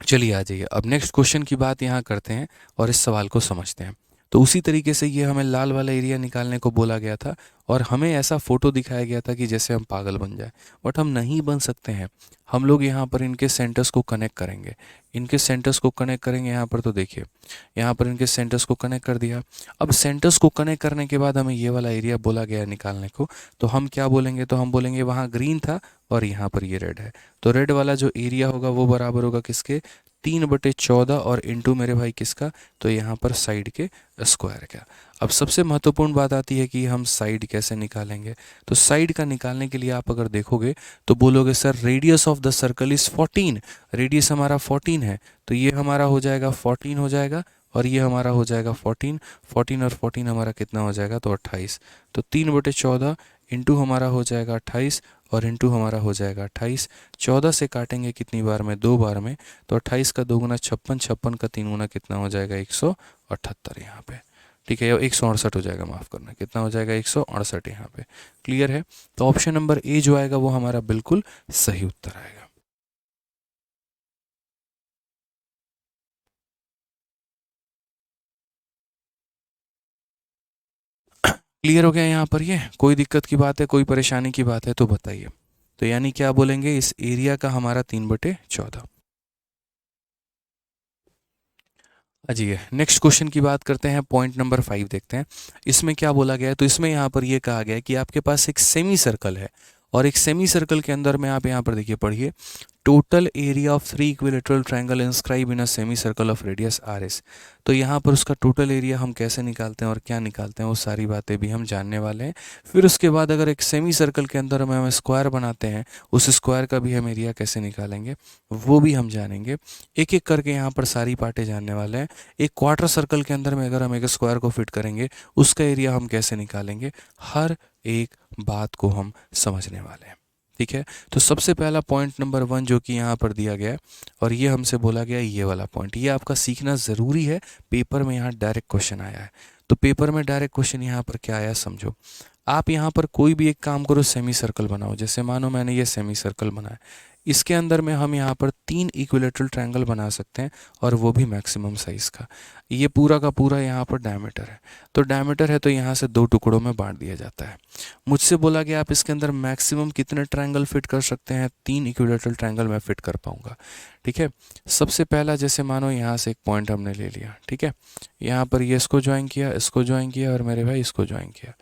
Speaker 1: चलिए आ जाइए, अब नेक्स्ट क्वेश्चन की बात यहाँ करते हैं और इस सवाल को समझते हैं। तो उसी तरीके से ये हमें लाल वाला एरिया निकालने को बोला गया था, और हमें ऐसा फोटो दिखाया गया था कि जैसे हम पागल बन जाए, बट हम नहीं बन सकते हैं। हम लोग यहाँ पर इनके सेंटर्स को कनेक्ट करेंगे, इनके सेंटर्स को कनेक्ट करेंगे यहाँ पर। तो देखिए यहाँ पर इनके सेंटर्स को कनेक्ट कर दिया। अब सेंटर्स को कनेक्ट करने के बाद हमें ये वाला एरिया बोला गया निकालने को, तो हम क्या बोलेंगे, तो हम बोलेंगे वहाँ ग्रीन था और यहाँ पर ये रेड है, तो रेड वाला जो एरिया होगा वो बराबर होगा किसके, 3/14 और इंटू मेरे भाई किसका, तो यहाँ पर साइड के स्क्वायर का। अब सबसे महत्वपूर्ण बात आती है कि हम साइड कैसे निकालेंगे। तो साइड का निकालने के लिए आप अगर देखोगे तो बोलोगे sir radius of the circle is 14, radius हमारा 14 है, तो ये हमारा हो जाएगा 14 हो जाएगा, और ये हमारा हो जाएगा 14, 14 और 14 हमारा कितना हो जाएगा, तो 28। तो 3/14 इंटू हमारा हो जाएगा 28, और इंटू हमारा हो जाएगा 28। 14 से काटेंगे कितनी बार में, 2 बार में, तो 28 का 2 गुना 56, 56 का 3 गुना कितना हो जाएगा, 178 यहाँ पे। ठीक है, 168 हो जाएगा, माफ़ करना, कितना हो जाएगा, 168 यहाँ पे। क्लियर है, तो ऑप्शन नंबर ए जो आएगा वो हमारा बिल्कुल सही उत्तर आएगा। क्लियर हो गया यहाँ पर, ये कोई दिक्कत की बात है, कोई परेशानी की बात है तो बताइए। तो यानी क्या बोलेंगे, इस एरिया का हमारा 3/14। अजी नेक्स्ट क्वेश्चन की बात करते हैं, पॉइंट नंबर 5 देखते हैं। इसमें क्या बोला गया है, तो इसमें यहाँ पर ये कहा गया है कि आपके पास एक सेमी सर्कल है, और एक सेमी सर्कल के अंदर में आप यहाँ पर देखिए, पढ़िए, total area of three equilateral triangle inscribe in a semi circle of radius R S. तो यहाँ पर उसका टोटल एरिया हम कैसे निकालते हैं और क्या निकालते हैं वो सारी बातें भी हम जानने वाले हैं। फिर उसके बाद अगर एक सेमी सर्कल के अंदर हम स्क्वायर बनाते हैं, उस स्क्वायर का भी हम एरिया कैसे निकालेंगे वो भी हम जानेंगे। एक एक करके यहाँ पर सारी पार्टें जानने वाले हैं। एक क्वार्टर सर्कल के अंदर में अगर हम एक स्क्वायर को फिट करेंगे, उसका एरिया हम कैसे निकालेंगे, हर एक बात को हम समझने वाले हैं। ठीक है, तो सबसे पहला पॉइंट नंबर 1 जो कि यहाँ पर दिया गया है और ये हमसे बोला गया ये वाला पॉइंट, ये आपका सीखना ज़रूरी है। पेपर में यहाँ डायरेक्ट क्वेश्चन आया है। तो पेपर में डायरेक्ट क्वेश्चन यहाँ पर क्या आया समझो। आप यहाँ पर कोई भी एक काम करो, सेमी सर्कल बनाओ। जैसे मानो मैंने ये सेमी सर्कल बनाया, इसके अंदर में हम यहाँ पर 3 इक्विलेटरल ट्रायंगल बना सकते हैं और वो भी मैक्सिमम साइज़ का। ये पूरा का पूरा यहाँ पर डायमीटर है, तो डायमीटर है तो यहाँ से 2 टुकड़ों में बांट दिया जाता है। मुझसे बोला गया आप इसके अंदर मैक्सिमम कितने ट्रायंगल फिट कर सकते हैं, 3 इक्विलेटरल ट्रायंगल मैं फिट कर पाऊंगा। ठीक है, सबसे पहला जैसे मानो यहाँ से एक पॉइंट हमने ले लिया। ठीक है, यहाँ पर ये इसको ज्वाइन किया, इसको ज्वाइन किया और मेरे भाई इसको ज्वाइन किया।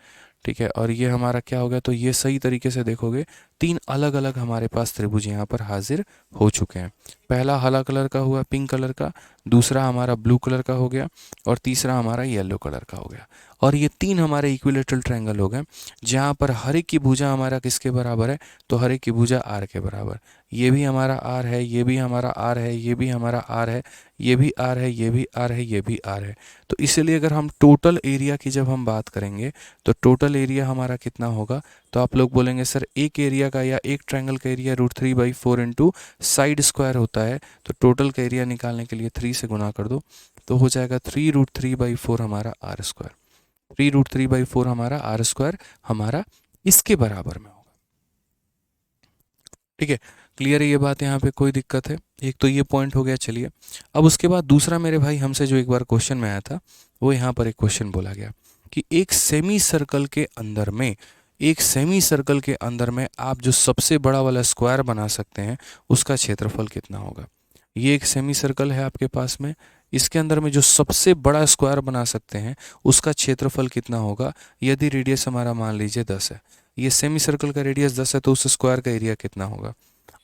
Speaker 1: ठीक है, और ये हमारा क्या हो गया, तो ये सही तरीके से देखोगे 3 अलग अलग हमारे पास त्रिभुज यहाँ पर हाजिर हो चुके हैं। पहला हरा कलर का हुआ, पिंक कलर का, दूसरा हमारा ब्लू कलर का हो गया और तीसरा हमारा येलो कलर का हो गया। और ये 3 हमारे इक्विलेटरल ट्रायंगल हो गए, जहाँ पर हर एक की भुजा हमारा किसके बराबर है, तो हर एक की भुजा आर के बराबर। ये भी हमारा आर है, ये भी हमारा आर है, ये भी हमारा आर है, ये भी आर है, ये भी आर है, ये भी आर है। तो इसलिए अगर हम टोटल एरिया की जब हम बात करेंगे तो टोटल एरिया हमारा कितना होगा, तो आप लोग बोलेंगे सर एक एरिया का या एक ट्रायंगल का एरिया √3/4 इंटू साइड स्क्वायर होता है, तो टोटल का एरिया निकालने के लिए 3 से गुना कर दो तो हो जाएगा 3√3/4 हमारा आर स्क्वायर। 3√3/4 हमारा आर स्क्वायर हमारा इसके बराबर में होगा। ठीक है, क्लियर है ये बात, यहाँ पे कोई दिक्कत है? एक तो ये पॉइंट हो गया। चलिए अब उसके बाद दूसरा मेरे भाई हमसे जो एक बार क्वेश्चन में आया था, वो यहाँ पर एक क्वेश्चन बोला गया कि एक सेमी सर्कल के अंदर में, एक सेमी सर्कल के अंदर में आप जो सबसे बड़ा वाला स्क्वायर बना सकते हैं उसका क्षेत्रफल कितना होगा। ये एक सेमी सर्कल है आपके पास में, इसके अंदर में जो सबसे बड़ा स्क्वायर बना सकते हैं उसका क्षेत्रफल कितना होगा। यदि रेडियस हमारा मान लीजिए 10 है, ये सेमी सर्कल का रेडियस 10 है, तो उस स्क्वायर का एरिया कितना होगा।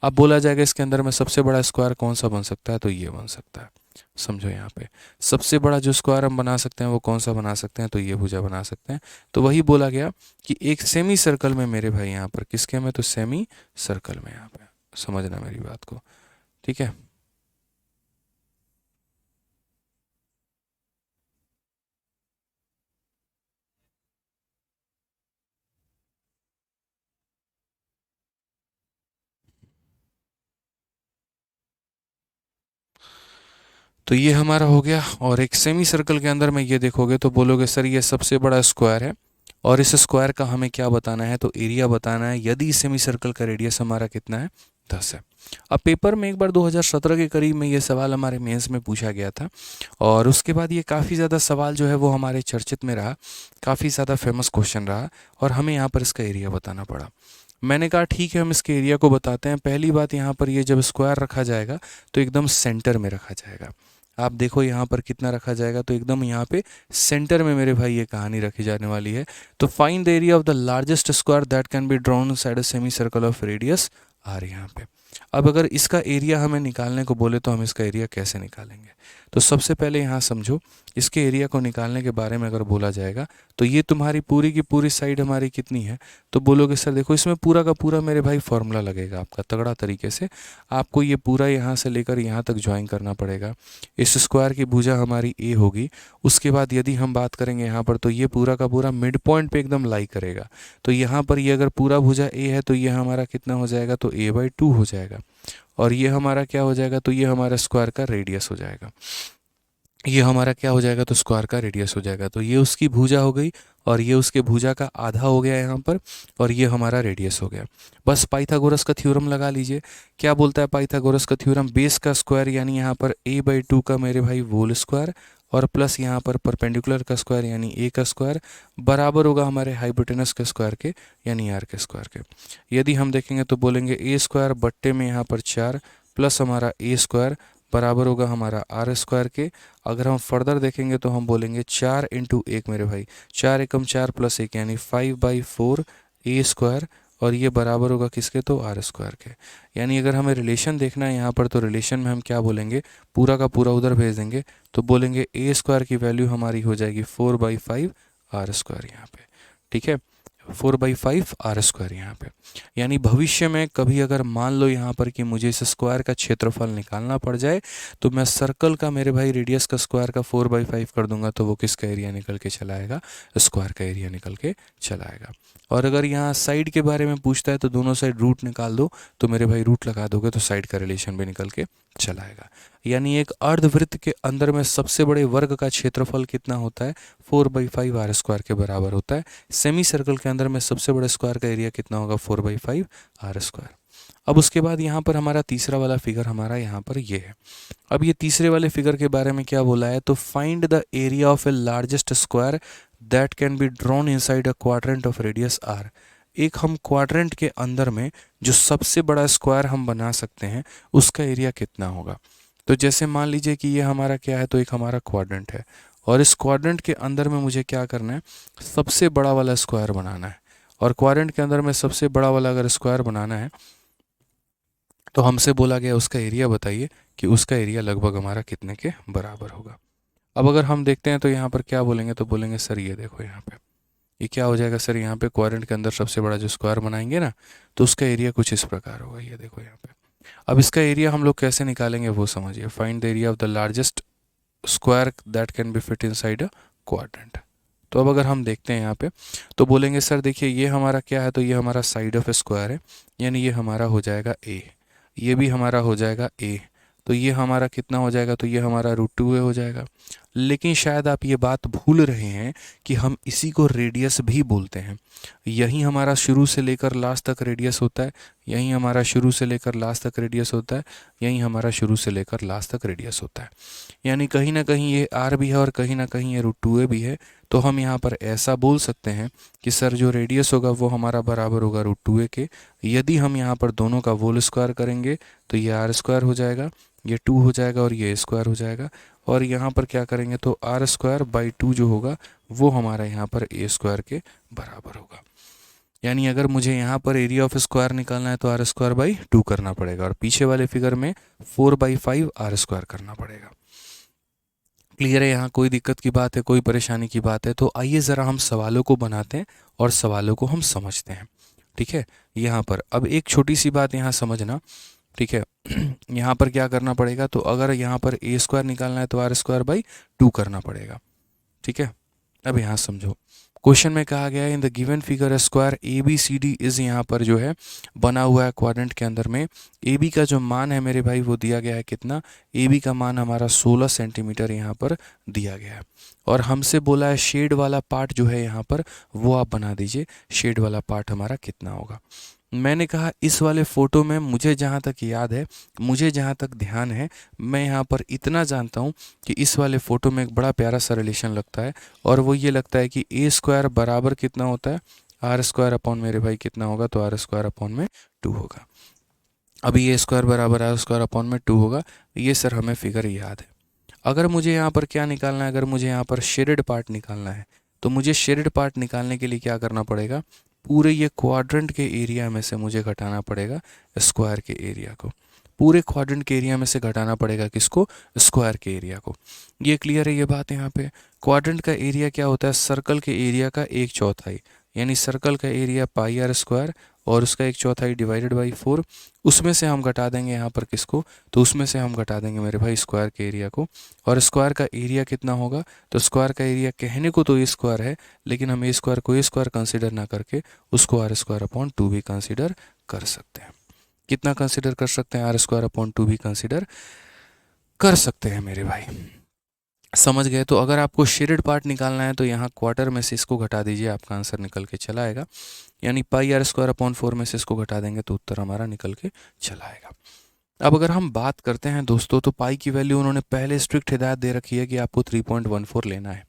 Speaker 1: अब बोला जाएगा इसके अंदर में सबसे बड़ा स्क्वायर कौन सा बन सकता है, तो ये बन सकता है। समझो यहाँ पे सबसे बड़ा जो स्क्वायर हम बना सकते हैं वो कौन सा बना सकते हैं, तो ये भुजा बना सकते हैं। तो वही बोला गया कि एक सेमी सर्कल में मेरे भाई यहाँ पर किसके में, तो सेमी सर्कल में। यहाँ पे समझना मेरी बात को, ठीक है। तो ये हमारा हो गया। और एक सेमी सर्कल के अंदर में ये देखोगे तो बोलोगे सर ये सबसे बड़ा स्क्वायर है और इस स्क्वायर का हमें क्या बताना है, तो एरिया बताना है। यदि सेमी सर्कल का रेडियस हमारा कितना है, 10 है। अब पेपर में एक बार 2017 के करीब में ये सवाल हमारे मेंस में पूछा गया था और उसके बाद ये काफ़ी ज़्यादा सवाल जो है वो हमारे चर्चित में रहा, काफ़ी ज़्यादा फेमस क्वेश्चन रहा और हमें यहाँ पर इसका एरिया बताना पड़ा। मैंने कहा ठीक है हम इसके एरिया को बताते हैं। पहली बात यहाँ पर ये जब स्क्वायर रखा जाएगा तो एकदम सेंटर में रखा जाएगा। आप देखो यहाँ पर कितना रखा जाएगा, तो एकदम यहाँ पे सेंटर में मेरे भाई ये कहानी रखी जाने वाली है। तो find the area of the largest square that can be drawn side a semi circle of radius R. यहाँ पे अब अगर इसका एरिया हमें निकालने को बोले तो हम इसका एरिया कैसे निकालेंगे, तो सबसे पहले यहाँ समझो इसके एरिया को निकालने के बारे में अगर बोला जाएगा तो ये तुम्हारी पूरी की पूरी साइड हमारी कितनी है, तो बोलोगे सर देखो इसमें पूरा का पूरा मेरे भाई फॉर्मूला लगेगा आपका तगड़ा तरीके से। आपको ये पूरा यहाँ से लेकर यहाँ तक ज्वाइन करना पड़ेगा। इस स्क्वायर की भुजा हमारी ए होगी। उसके बाद यदि हम बात करेंगे यहाँ पर तो ये पूरा का पूरा मिड पॉइंट पे एकदम लाई करेगा। तो यहाँ पर ये अगर पूरा भुजा ए है तो ये हमारा कितना हो जाएगा, तो a/2 हो जाएगा। और ये हमारा क्या हो जाएगा, तो ये हमारा स्क्वायर का रेडियस हो जाएगा। ये हमारा क्या हो जाएगा, तो स्क्वायर का रेडियस हो जाएगा। तो ये उसकी भुजा हो गई और ये उसके भुजा का आधा हो गया यहाँ पर और ये हमारा रेडियस हो गया। बस पाइथागोरस का थ्योरम लगा लीजिए। क्या बोलता है पाइथागोरस का थ्योरम, बेस का स्क्वायर यानी यहाँ पर a/2 का मेरे भाई होल स्क्वायर और प्लस यहाँ पर परपेंडिकुलर का स्क्वायर यानी a का स्क्वायर बराबर होगा हमारे हाइपोटेनस के स्क्वायर के यानी r के स्क्वायर के। यदि हम देखेंगे तो बोलेंगे a स्क्वायर बट्टे में यहाँ पर 4 प्लस हमारा a स्क्वायर बराबर होगा हमारा आर स्क्वायर के। अगर हम फर्दर देखेंगे तो हम बोलेंगे 4 × 1 मेरे भाई, 4 × 4 + 1 यानी 5/4 a स्क्वायर और ये बराबर होगा किसके, तो आर स्क्वायर के। यानी अगर हमें रिलेशन देखना है यहाँ पर, तो रिलेशन में हम क्या बोलेंगे, पूरा का पूरा उधर भेज देंगे, तो बोलेंगे ए स्क्वायर की वैल्यू हमारी हो जाएगी 4/5 आर स्क्वायर यहाँ पे, ठीक है, 4/5 आर स्क्वायर यहाँ पे। यानी भविष्य में कभी अगर मान लो यहाँ पर कि मुझे इस स्क्वायर का क्षेत्रफल निकालना पड़ जाए, तो मैं सर्कल का मेरे भाई रेडियस का स्क्वायर का 4/5 कर दूंगा, तो वो किसका एरिया निकल के चला आएगा, स्क्वायर का एरिया निकल के चला आएगा। और अगर यहाँ साइड के बारे में पूछता है तो दोनों साइड रूट निकाल दो, तो मेरे भाई रूट लगा दोगे तो साइड का रिलेशन भी निकल के चला आएगा। यानी एक अर्धवृत्त के अंदर में सबसे बड़े वर्ग का क्षेत्रफल कितना होता है, 4/5 आर स्क्वायर के बराबर होता है। सेमी सर्कल के अंदर में सबसे बड़े स्क्वायर का एरिया कितना होगा, 4/5 आर स्क्वायर। अब उसके बाद यहाँ पर हमारा तीसरा वाला फिगर हमारा यहाँ पर ये है। अब ये तीसरे वाले फिगर के बारे में क्या बोला है, तो find the area of a largest square that can be drawn inside a quadrant of radius R. एक हम क्वाड्रेंट के अंदर में जो सबसे बड़ा स्क्वायर हम बना सकते हैं उसका एरिया कितना होगा। तो जैसे मान लीजिए कि ये हमारा क्या है, तो एक हमारा क्वाड्रेंट है, और इस क्वाड्रेंट के अंदर में मुझे क्या करना है, सबसे बड़ा वाला स्क्वायर बनाना है। और क्वाड्रेंट के अंदर में सबसे बड़ा वाला अगर स्क्वायर बनाना है, तो हमसे बोला गया उसका एरिया बताइए कि उसका एरिया लगभग हमारा कितने के बराबर होगा। अब अगर हम देखते हैं तो यहाँ पर क्या बोलेंगे, तो बोलेंगे सर ये देखो यहाँ पे ये क्या हो जाएगा सर, यहाँ पे क्वाड्रेंट के अंदर सबसे बड़ा जो स्क्वायर बनाएंगे ना, तो उसका एरिया कुछ इस प्रकार होगा, ये देखो यहाँ पे। अब इसका एरिया हम लोग कैसे निकालेंगे वो समझिए। Find the area of the largest square that can B fit inside a quadrant. तो अब अगर हम देखते हैं यहाँ पे, तो बोलेंगे सर देखिए ये हमारा क्या है, तो ये हमारा साइड ऑफ स्क्वायर है, यानी ये हमारा हो जाएगा ए, ये भी हमारा हो जाएगा ए, तो ये हमारा कितना हो जाएगा, तो ये हमारा √2a हो जाएगा। लेकिन शायद आप ये बात भूल रहे हैं कि हम इसी को रेडियस भी बोलते हैं। यही हमारा शुरू से लेकर लास्ट तक रेडियस होता है, यही हमारा शुरू से लेकर लास्ट तक रेडियस होता है, यही हमारा शुरू से लेकर लास्ट तक रेडियस होता है। यानी कहीं ना कहीं ये आर भी है और कहीं ना कहीं ये √2a भी है। तो हम यहाँ पर ऐसा बोल सकते हैं कि सर जो रेडियस होगा वो हमारा बराबर होगा √2a के। यदि हम यहाँ पर दोनों का होल स्क्वायर करेंगे तो ये आर स्क्वायर हो जाएगा, ये 2 हो जाएगा और ये स्क्वायर हो जाएगा। और यहाँ पर क्या करेंगे तो r²/2 जो होगा वो हमारा यहाँ पर a स्क्वायर के बराबर होगा। यानी अगर मुझे यहाँ पर एरिया ऑफ स्क्वायर निकालना है तो r²/2 करना पड़ेगा, और पीछे वाले फिगर में 4/5 r² करना पड़ेगा। क्लियर है, यहाँ कोई दिक्कत की बात है, कोई परेशानी की बात है? तो आइए ज़रा हम सवालों को बनाते हैं और सवालों को हम समझते हैं। ठीक है, यहाँ पर अब एक छोटी सी बात यहाँ समझना, ठीक है। यहाँ पर क्या करना पड़ेगा, तो अगर यहाँ पर a² निकालना है तो r²/2 करना पड़ेगा। ठीक है, अब यहाँ समझो, क्वेश्चन में कहा गया है in the given figure square ABCD is, यहाँ पर जो है बना हुआ है क्वाड्रेंट के अंदर में। AB का जो मान है मेरे भाई वो दिया गया है कितना, AB का मान हमारा 16 सेंटीमीटर यहाँ पर दिया गया है। और हमसे बोला है शेड वाला पार्ट जो है यहाँ पर वो आप बना दीजिए, शेड वाला पार्ट हमारा कितना होगा। मैंने कहा इस वाले फ़ोटो में मुझे जहाँ तक याद है, मुझे जहाँ तक ध्यान है, मैं यहाँ पर इतना जानता हूँ कि इस वाले फ़ोटो में एक बड़ा प्यारा सा रिलेशन लगता है, और वो ये लगता है कि a² बराबर कितना होता है, r² मेरे भाई कितना होगा, तो r² 2 होगा। अभी a² बराबर r² 2 होगा, ये सर हमें फिगर याद है। अगर मुझे यहाँ पर क्या निकालना है, अगर मुझे यहाँ पर शेडेड पार्ट निकालना है, तो मुझे शेडेड पार्ट निकालने के लिए क्या करना पड़ेगा, पूरे ये क्वाड्रेंट के एरिया में से मुझे घटाना पड़ेगा स्क्वायर के एरिया को। पूरे क्वाड्रेंट के एरिया में से घटाना पड़ेगा किसको, स्क्वायर के एरिया को। ये क्लियर है ये बात यहाँ पे। क्वाड्रेंट का एरिया क्या होता है, सर्कल के एरिया का 1/4, यानी सर्कल का एरिया πr² और उसका 1/4 डिवाइडेड बाई 4, उसमें से हम घटा देंगे यहाँ पर किसको, तो उसमें से हम घटा देंगे मेरे भाई स्क्वायर के एरिया को। और स्क्वायर का एरिया कितना होगा, तो स्क्वायर का एरिया कहने को तो a² है, लेकिन हम a² को a² कंसिडर ना करके उसको r²/2 भी कंसिडर कर सकते हैं। कितना कंसिडर कर सकते हैं, r²/2 भी कंसिडर कर सकते हैं मेरे भाई, समझ गए। तो अगर आपको शेडेड पार्ट निकालना है तो यहाँ क्वार्टर में से इसको घटा दीजिए, आपका आंसर निकल के चला आएगा। यानी πr² में से इसको घटा देंगे तो उत्तर हमारा निकल के चला आएगा। अब अगर हम बात करते हैं दोस्तों, तो पाई की वैल्यू उन्होंने पहले स्ट्रिक्ट हिदायत दे रखी है कि आपको 3.14 लेना है।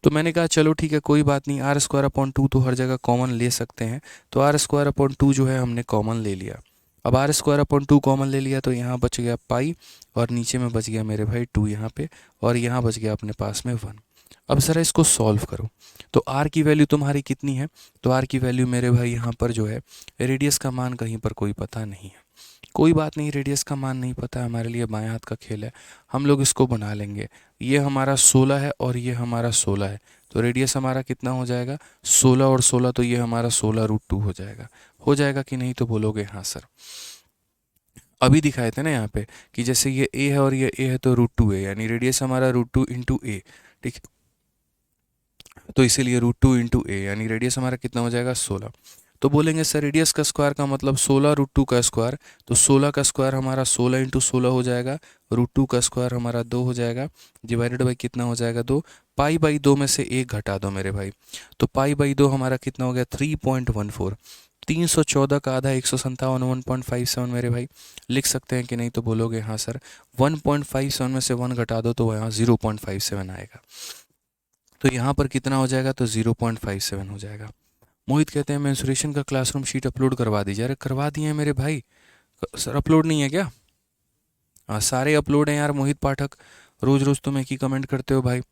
Speaker 1: तो मैंने कहा चलो ठीक है कोई बात नहीं, r² तो हर जगह कॉमन ले सकते हैं, तो r² जो है हमने कॉमन ले लिया। अब r² कॉमन ले लिया तो यहाँ बच गया पाई, और नीचे में बच गया मेरे भाई 2 यहाँ पे, और यहाँ बच गया अपने पास में 1। अब ज़रा इसको सॉल्व करो, तो आर की वैल्यू तुम्हारी कितनी है? तो आर की वैल्यू मेरे भाई यहाँ पर जो है, रेडियस का मान कहीं पर कोई पता नहीं है। कोई बात नहीं, रेडियस का मान नहीं पता है, हमारे लिए बाएं हाथ का खेल है, हम लोग इसको बना लेंगे। ये हमारा 16 है और ये हमारा 16 है, तो रेडियस हमारा कितना हो जाएगा? 16 और 16, तो ये हमारा 16√2 हो जाएगा। हो जाएगा कि नहीं तो बोलोगे हाँ सर। अभी दिखाए थे ना यहाँ पे कि जैसे ये ए है और ये ए है, तो √2 है, यानी रेडियस हमारा √2 इंटू ए। ठीक है, तो इसीलिए √2 इंटू ए, यानी रेडियस हमारा कितना हो जाएगा? 16। तो बोलेंगे सर रेडियस का स्क्वायर का मतलब 16√2 का स्क्वायर, तो 16 का स्क्वायर हमारा 16 इंटू 16 हो जाएगा, √2 का स्क्वायर हमारा 2 हो जाएगा, डिवाइडेड बाई कितना हो जाएगा? 2। पाई बाई 2 में से 1 घटा दो मेरे भाई, तो पाई बाई 2 हमारा कितना हो गया? 3.14। 314 का आधा 157, 1.57 मेरे भाई। लिख सकते हैं कि नहीं तो बोलोगे हाँ सर। 1.57 में से 1 घटा दो तो यहाँ 0.57 आएगा, तो यहाँ पर कितना हो जाएगा? तो 0.57 हो जाएगा। मोहित कहते हैं मेंसुरेशन का क्लासरूम शीट अपलोड करवा दीजिए। अरे करवा दिए हैं मेरे भाई। सर अपलोड नहीं है क्या? हाँ सारे अपलोड हैं यार मोहित पाठक, रोज़ रोज़ तुम एक ही कमेंट करते हो भाई।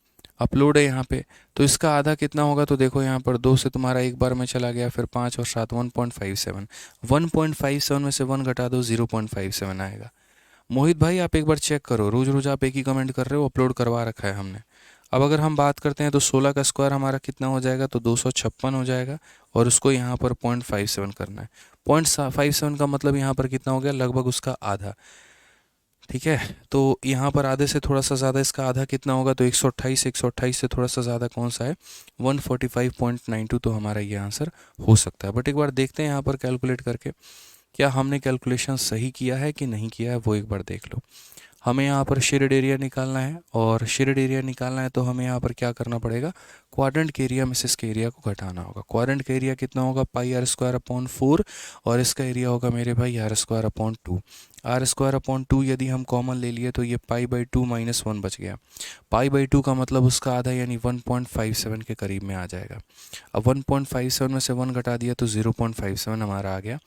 Speaker 1: अपलोड है यहाँ पे। तो इसका आधा कितना होगा? तो देखो यहाँ पर 2 से तुम्हारा एक बार में चला गया, फिर 5 और 7, 1.57। 1.57 में से 1 घटा दो, 0.57 आएगा। मोहित भाई आप एक बार चेक करो, रोज़ रोज़ आप एक ही कमेंट कर रहे हो, अपलोड करवा रखा है हमने। अब अगर हम बात करते हैं तो 16 का स्क्वायर हमारा कितना हो जाएगा? तो 256 हो जाएगा, और उसको यहाँ पर 0.57 करना है। 0.57 का मतलब यहाँ पर कितना हो गया? लगभग उसका आधा। ठीक है, तो यहाँ पर आधे से थोड़ा सा ज़्यादा इसका आधा कितना होगा? तो 128, 128 से थोड़ा सा ज़्यादा कौन सा है? 145.92, तो हमारा ये आंसर हो सकता है। बट एक बार देखते हैं यहाँ पर कैलकुलेट करके, क्या हमने कैलकुलेशन सही किया है कि नहीं किया है, वो एक बार देख लो। हमें यहाँ पर शेडेड एरिया निकालना है, और शेडेड एरिया निकालना है तो हमें यहाँ पर क्या करना पड़ेगा? क्वाड्रेंट के एरिया में से इसके एरिया को घटाना होगा। क्वाड्रेंट का एरिया कितना होगा? पाई आर स्क्वायर अपॉन 4, और इसका एरिया होगा मेरे भाई R square upon 2। R square upon 2 यदि हम कॉमन ले लिए तो ये पाई बाई 2 माइनस 1 बच गया। पाई बाई 2 का मतलब उसका आधा, यानी 1.57 के करीब में आ जाएगा। अब 1.57 में से 1 घटा दिया तो 0.57 हमारा आ गया।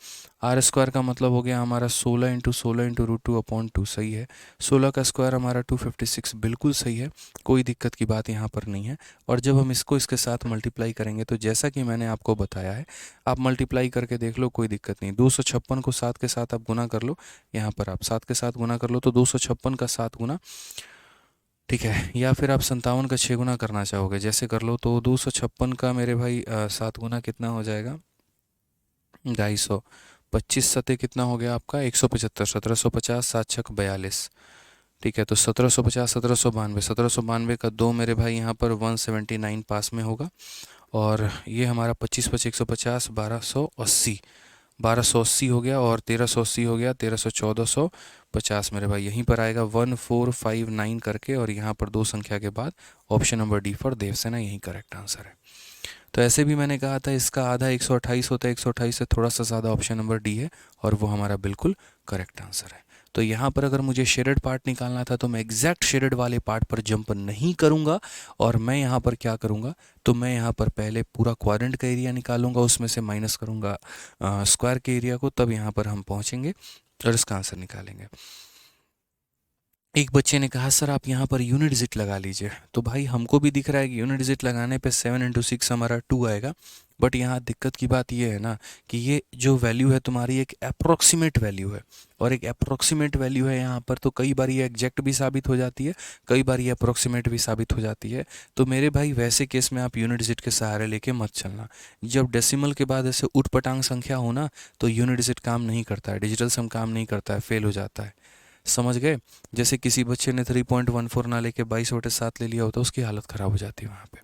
Speaker 1: आर स्क्वायर का मतलब हो गया हमारा 16 इंटू 16 इंटू √2 अपॉन 2, सही है। 16 का स्क्वायर हमारा 256, बिल्कुल सही है, कोई दिक्कत की बात यहाँ पर नहीं है। और जब हम इसको इसके साथ मल्टीप्लाई करेंगे तो जैसा कि मैंने आपको बताया है, आप मल्टीप्लाई करके देख लो, कोई दिक्कत नहीं। 256 को 7 के साथ आप गुना कर लो, यहाँ पर आप 7 के साथ गुना कर लो, तो 256 का 7 गुना, ठीक है। या फिर आप 57 का 6 गुना करना चाहोगे, जैसे कर लो। तो 256 का मेरे भाई 7 गुना कितना हो जाएगा? 250। 25 सतह कितना हो गया आपका? 175। 1750, 7 छक 42, ठीक है। तो 1750, 1792, 1792 का 2 मेरे भाई यहाँ पर 179 पास में होगा, और ये हमारा 25 पच 150, 1280, 1280 हो गया, और 1380 हो गया, 1300, 1450 मेरे भाई यहीं पर आएगा 1459 करके, और यहाँ पर 2 संख्या के बाद option number D for Devasena यही करेक्ट आंसर है। तो ऐसे भी मैंने कहा था इसका आधा 128 होता है, 128 से थोड़ा सा ज़्यादा ऑप्शन नंबर डी है, और वो हमारा बिल्कुल करेक्ट आंसर है। तो यहाँ पर अगर मुझे शेडेड पार्ट निकालना था तो मैं एग्जैक्ट शेडेड वाले पार्ट पर जंप नहीं करूँगा, और मैं यहाँ पर क्या करूँगा? तो मैं यहाँ पर पहले पूरा क्वाड्रेंट का एरिया निकालूंगा, उसमें से माइनस करूँगा स्क्वायर के एरिया को, तब यहाँ पर हम पहुँचेंगे और इसका आंसर निकालेंगे। एक बच्चे ने कहा सर आप यहाँ पर यूनिट डिजिट लगा लीजिए, तो भाई हमको भी दिख रहा है कि यूनिट डिजिट लगाने पे 7 इंटू 6 हमारा 2 आएगा। बट यहाँ दिक्कत की बात ये है ना कि ये जो वैल्यू है तुम्हारी एक अप्रोक्सीमेट वैल्यू है, और एक अप्रोक्सीमेट वैल्यू है यहाँ पर, तो कई बार ये एग्जैक्ट भी साबित हो जाती है, कई बार ये अप्रोक्सीमेट भी साबित हो जाती है। तो मेरे भाई वैसे केस में आप यूनिट डिजिट के सहारे लेके मत चलना। जब डेसिमल के बाद ऐसे उटपटांग संख्या हो ना, तो यूनिट डिजिट काम नहीं करता है, डिजिटल सम काम नहीं करता है, फेल हो जाता है। समझ गए? जैसे किसी बच्चे ने 3.14 ना लेके 22/7 ले लिया होता, उसकी हालत ख़राब हो जाती है वहाँ पे।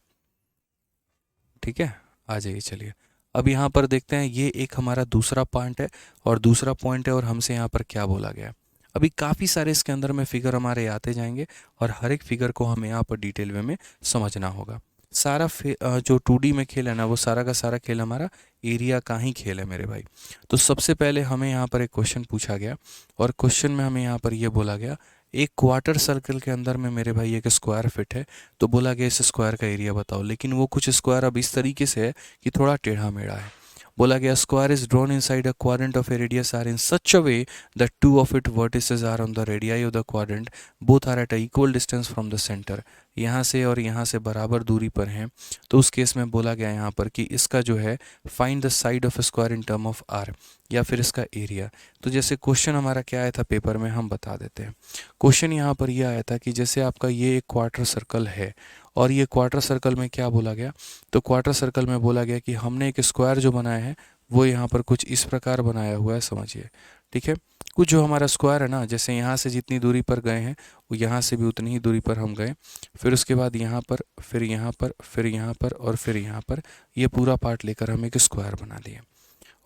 Speaker 1: ठीक है, आ जाइए चलिए। अब यहाँ पर देखते हैं, ये एक हमारा दूसरा पॉइंट है, और दूसरा पॉइंट है, और हमसे यहाँ पर क्या बोला गया है। अभी काफ़ी सारे इसके अंदर में फिगर हमारे आते जाएंगे, और हर एक फिगर को हमें यहाँ पर डिटेल वे में समझना होगा। सारा जो 2D में खेल है ना, वो सारा का सारा खेल हमारा एरिया का ही खेल है मेरे भाई। तो सबसे पहले हमें यहाँ पर एक क्वेश्चन पूछा गया, और क्वेश्चन में हमें यहाँ पर ये बोला गया, एक क्वार्टर सर्कल के अंदर में मेरे भाई एक स्क्वायर फिट है, तो बोला गया इस स्क्वायर का एरिया बताओ। लेकिन वो कुछ स्क्वायर अब इस तरीके से है कि थोड़ा टेढ़ा मेढ़ा है, बोला गया square is drawn inside a quadrant of a radius R in such a way that two of it vertices are on the radii of the quadrant, both are at a equal distance from the centre. यहाँ से और यहाँ से बराबर दूरी पर हैं, तो उस केस में बोला गया यहाँ पर कि इसका जो है find the side of square in term of R, या फिर इसका एरिया। तो जैसे क्वेश्चन हमारा क्या आया था पेपर में, हम बता देते हैं। क्वेश्चन यहाँ पर यह आया था कि जैसे आपका ये एक क्वार्टर सर्कल है, और ये क्वार्टर सर्कल में क्या बोला गया, तो क्वार्टर सर्कल में बोला गया कि हमने एक स्क्वायर जो बनाया है वो यहाँ पर कुछ इस प्रकार बनाया हुआ है, समझिए। ठीक है, कुछ जो हमारा स्क्वायर है ना, जैसे यहाँ से जितनी दूरी पर गए हैं वो यहाँ से भी उतनी ही दूरी पर हम गए, फिर उसके बाद यहाँ पर, फिर यहाँ पर, फिर यहाँ पर और फिर यहाँ पर, ये पूरा पार्ट लेकर हम एक स्क्वायर बना दिए।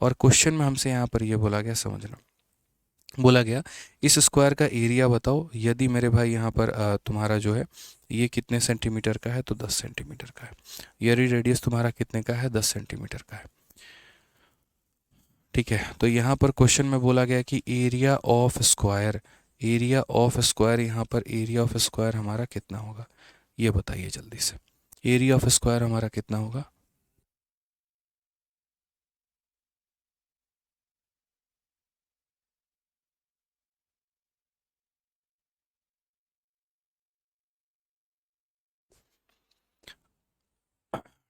Speaker 1: और क्वेश्चन में हमसे यहाँ पर ये बोला गया, समझना, बोला गया इस स्क्वायर का एरिया बताओ। यदि मेरे भाई यहाँ पर तुम्हारा जो है ये कितने सेंटीमीटर का है, तो 10 सेंटीमीटर का है। यदि रेडियस तुम्हारा कितने का है, 10 सेंटीमीटर का है। ठीक है, तो यहाँ पर क्वेश्चन में बोला गया कि area of square, area of square, यहाँ पर एरिया ऑफ स्क्वायर हमारा कितना होगा, ये बताइए जल्दी से। एरिया ऑफ स्क्वायर हमारा कितना होगा?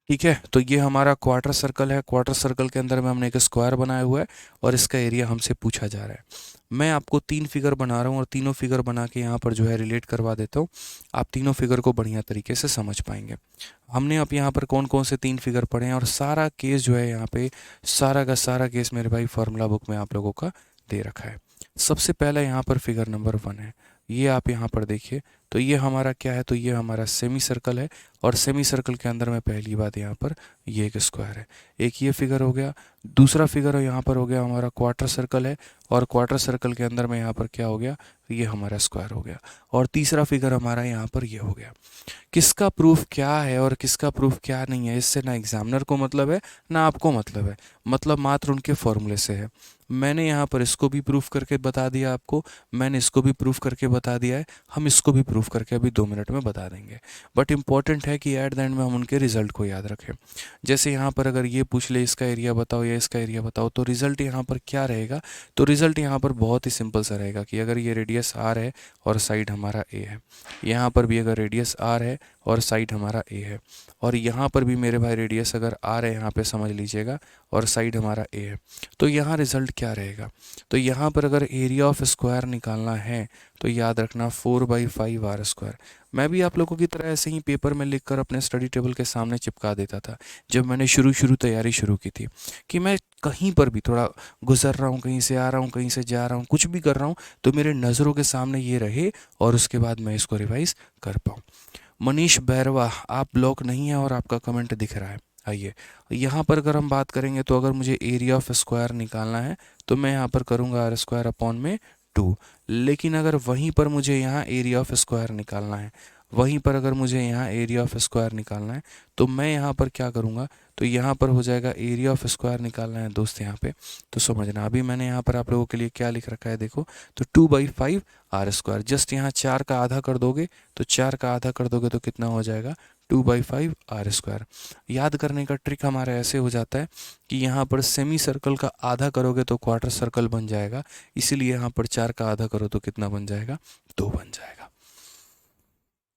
Speaker 1: ठीक है, तो ये हमारा क्वार्टर सर्कल है। क्वार्टर सर्कल के अंदर में हमने एक स्क्वायर बनाया हुआ है और इसका एरिया हमसे पूछा जा रहा है। मैं आपको 3 फिगर बना रहा हूँ और तीनों फिगर बना के यहाँ पर जो है रिलेट करवा देता हूँ। आप तीनों फिगर को बढ़िया तरीके से समझ पाएंगे। हमने अब यहाँ पर कौन कौन से 3 फिगर पढ़े हैं, और सारा केस जो है यहाँ पे, सारा का सारा केस मेरे भाई फार्मूला बुक में आप लोगों का दे रखा है। सबसे पहला यहाँ पर फिगर नंबर 1 है, ये आप यहाँ पर देखिए। तो ये हमारा क्या है, तो ये हमारा सेमी सर्कल है, और सेमी सर्कल के अंदर में पहली बात यहाँ पर ये एक स्क्वायर है। एक ये फिगर हो गया। दूसरा फिगर यहाँ पर हो गया हमारा क्वार्टर सर्कल है, और क्वार्टर सर्कल के अंदर में यहाँ पर क्या हो गया, ये हमारा स्क्वायर हो गया। और तीसरा फिगर हमारा यहाँ पर ये हो गया। किसका प्रूफ क्या है और किसका प्रूफ क्या नहीं है, इससे ना एग्जामिनर को मतलब है ना आपको मतलब है, मतलब मात्र उनके फॉर्मूले से है। मैंने यहाँ पर इसको भी प्रूफ करके बता दिया आपको, मैंने इसको भी प्रूफ करके बता दिया है, हम इसको भी प्रूफ करके अभी 2 मिनट में बता देंगे। बट इंपॉर्टेंट है कि एट द एंड में हम उनके रिजल्ट को याद रखें। जैसे यहाँ पर अगर ये पूछ ले इसका एरिया बताओ या इसका एरिया बताओ, तो रिजल्ट यहाँ पर क्या रहेगा, तो रिजल्ट यहाँ पर बहुत ही सिंपल सा रहेगा कि अगर ये रेडियस आर है और साइड हमारा ए है, यहाँ पर भी अगर रेडियस आर है और साइड हमारा ए है, और यहाँ पर भी मेरे भाई रेडियस अगर आर है, यहाँ पे समझ लीजिएगा, और साइड हमारा ए है, तो यहाँ रिजल्ट क्या रहेगा, तो यहाँ पर अगर एरिया ऑफ स्क्वायर निकालना है तो याद रखना 4/5 आर स्क्वायर। मैं भी आप लोगों की तरह ऐसे ही पेपर में लिखकर अपने स्टडी टेबल के सामने चिपका देता था जब मैंने शुरू तैयारी शुरू की थी, कि मैं कहीं पर भी थोड़ा गुजर रहा हूँ, कहीं से आ रहा हूँ, कहीं से जा रहा हूँ, कुछ भी कर रहा हूँ, तो मेरे नज़रों के सामने ये रहे और उसके बाद मैं इसको रिवाइज कर पाऊँ। मनीष बैरवा, आप ब्लॉक नहीं है और आपका कमेंट दिख रहा है। आइए यहाँ पर अगर हम बात करेंगे, तो अगर मुझे एरिया ऑफ स्क्वायर निकालना है तो मैं यहाँ पर करूँगा आर स्क्वायर अपॉन में 2। लेकिन अगर वहीं पर मुझे यहाँ एरिया ऑफ स्क्वायर निकालना है, वहीं पर अगर मुझे यहाँ एरिया ऑफ स्क्वायर निकालना है, तो मैं यहाँ पर क्या करूँगा, तो यहाँ पर हो जाएगा एरिया ऑफ स्क्वायर निकालना है दोस्त यहाँ पे, तो समझना। अभी मैंने यहाँ पर आप लोगों के लिए क्या लिख रखा है, देखो, तो 2/5 आर स्क्वायर। जस्ट यहाँ 4 का आधा कर दोगे, तो 4 का आधा कर दोगे तो कितना हो जाएगा, 2/5 आर स्क्वायर। याद करने का ट्रिक हमारा ऐसे हो जाता है कि यहाँ पर सेमी सर्कल का आधा करोगे तो क्वार्टर सर्कल बन जाएगा, इसीलिए यहाँ पर 4 का आधा करो तो कितना बन जाएगा, 2 बन जाएगा।